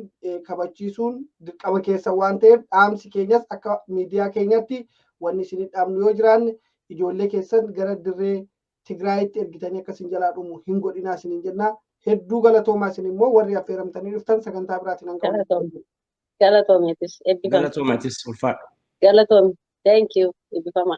kabachiisuun dirqama keessan waan ta'eef dhaamsi keenyas akka miidiyaa keenyatti wanni isin dhaamnu yoo jiraanne ijoollee keessan gara dirree Tigraayitti ergitanii akkasiin jalaa dhumu hin godhinaa isiniin jennaa. Hedduu galatoomaa isin immoo warri affeeramtanii dhuftan sagantaa biraatiin hanga Galatoomeetis eebbifama. Galatoomeetis ulfaadha. Galatoome. Thank you. Eebbifama.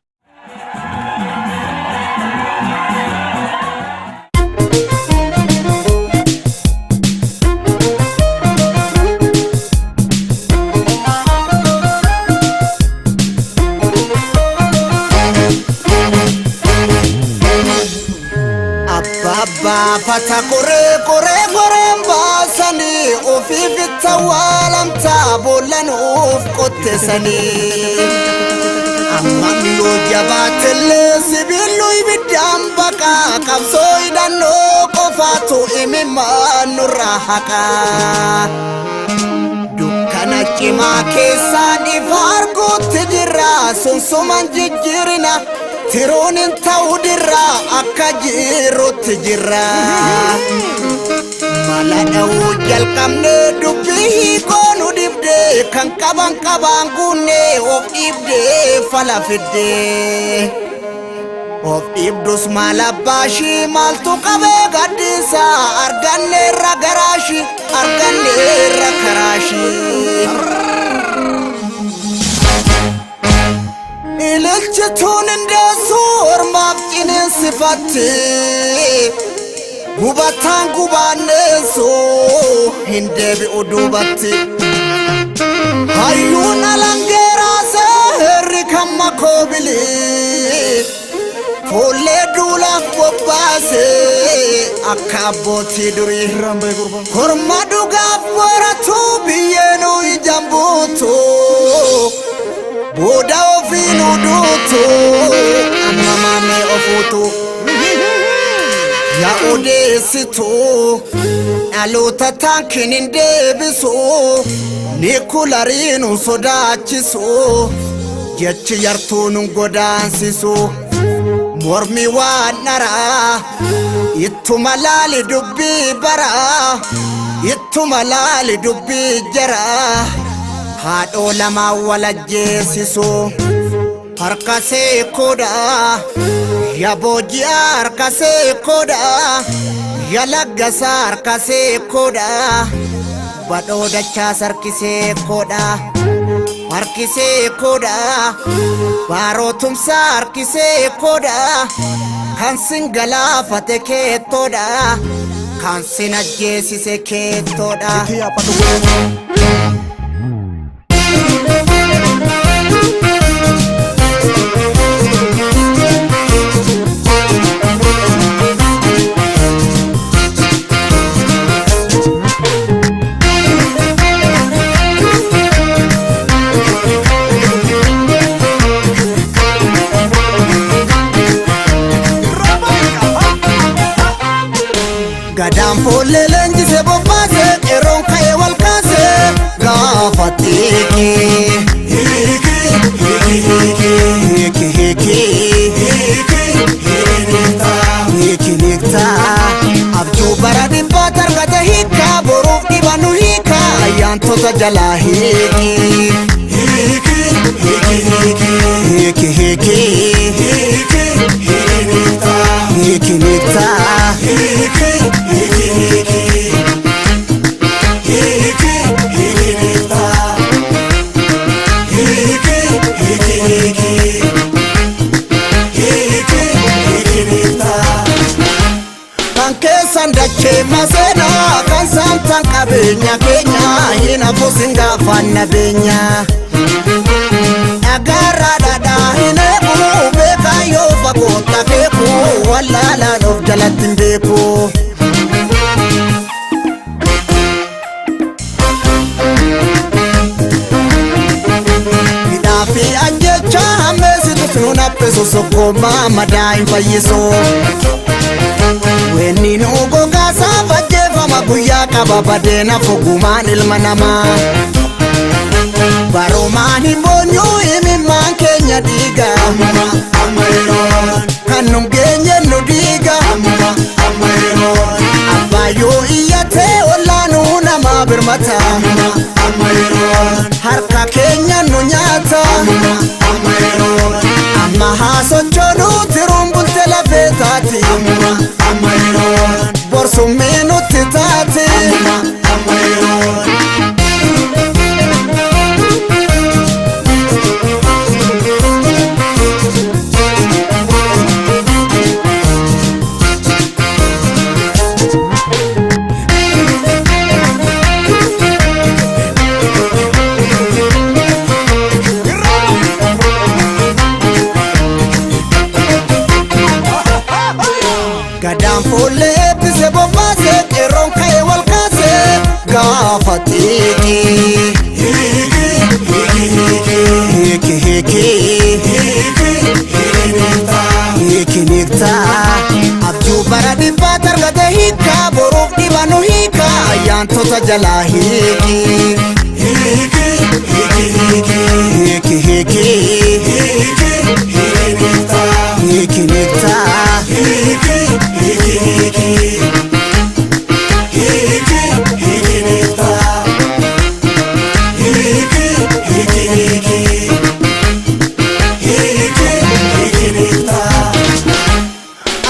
Abba fata kore mbasani ofifita walamta bolanuuf qottesani Ammanno jabaatelle sibiilu ibiddaan baqa qabsoo hidhannoo qofaatu imimmaan nurraa haqa dukkana cimaa keessaan ifa arguutti jirra sunsuman jijjiirina Tironin taudirra akka jirutti jirra Malada ujjal kamne dubbii koonu dibde kan qaban kunne of ibde falafidde of ibdus malabashi maltu qabe gadisa arganne ragarashi arganne rakarashi Ililchituun indeessu ormaaf qineen sifatti gubataan gubaanneessu hin deebi'u duubatti hayyuun alangeeraasee herri kan makoobili fuullee duulaaf bobbaasee akka abbootii durii korma dhugaaf waratu biyyeenuu ijaan buutu Boda ofinu dutu Amamame ofutu Ya odesitu Aluta tankinin debisu Nikularinu sodachisu Jechi yartunun godansisu Mormi wanara Ittu malali dubbi bara Ittu malali dubbi jara Haadho lama walajjeessisu harkasee koda ya boojii harkasee koda ya laggasa harkasee koda badhoo dachaas harkisee koda baarootumsaa harkisee koda kan sin galaafate keettoodha kan sin ajjeesise keettoodha. Gadaan foollee leenjisee bobbaasee qeerroon ka'ee wal kaasee gaafatee abjuu bara dhibbaa targata hiikaa boruuf dhibanu hiikaa ayyaantota jalaa hiiki Hiki qabeenya keenya hin hafu singaa faana beenya agarra dhadhaa hin eegu beekaa yoo fagoota keeku wallaalaan of jalatti hin beeku hidhaafi ajjecha hammeessitu sinuun haphisu sokkoomaa madaa hin fayyisu wenni nu gogaasaa fajjeeffama guyyaa qaba badeena fogumaan ilma namaa baromaan hin boonyuu himimmaan keenya dhiiga kan nun geenye nu dhiiga abbaayyoo iyyatee ollaanuu namaa birmata harka keenya nu nyaata amma haa sochoonuu tiruun bulte lafee taati borsummii nutti taati gadaan fuullee eebbise bobbaase qeerroon ka'ee wal kaase gaafa xiiqi hiiki niqtaa abjuu bara dhibbaa targate hiika boruuf dhibanu hiika ayyaantota jalaa hiiki hiiki niqtaa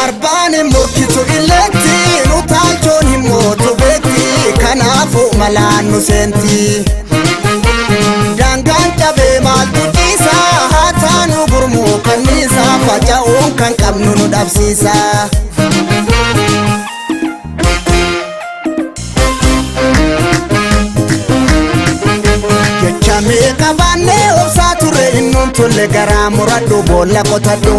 arbaan murkitu illeetti nu taalchoon hin mootu beekti kanaafu malaan nu seenti daangaan cabee maaltu dhiisaa haa taanu gurmuu kanniisaa faca'uun kan qabnu nu dhabsiisa jechamee qabaannee obsaa turre innuun tolle garaa muradhu boolla qotadhu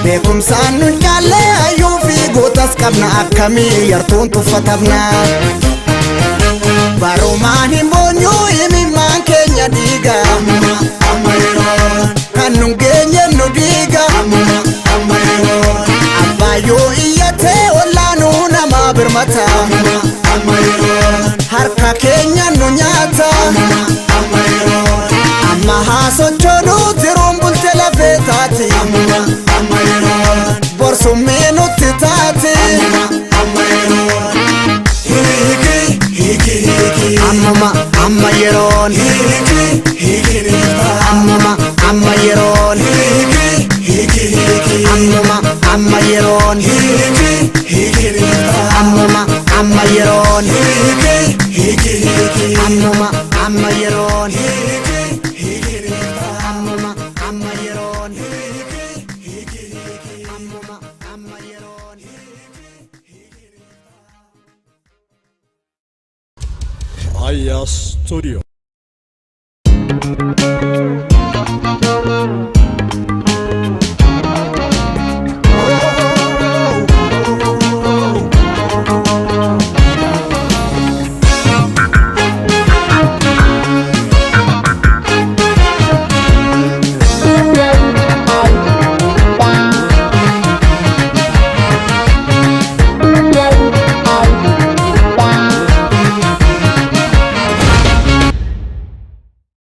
beekumsaan nun caallee hayyuu fi gootas qabna akkamii yartuun tuffatamna baromaan hin boonyuu himimmaan keenya dhiiga kan nun geenye nu dhiiga abbaayyoo iyyatee ollaanuu namaa birmata harka keenya nu nyaata amma haa sochoonuu tiruun bulte lafee taati borsummii nutti taati ammuma amma yeroon ammuma amma yeroon ammuma amma yeroon ammuma amma yeroon ammuma amma yeroon ammuma amma yeroon ammuma amma yeroon Aya Studio.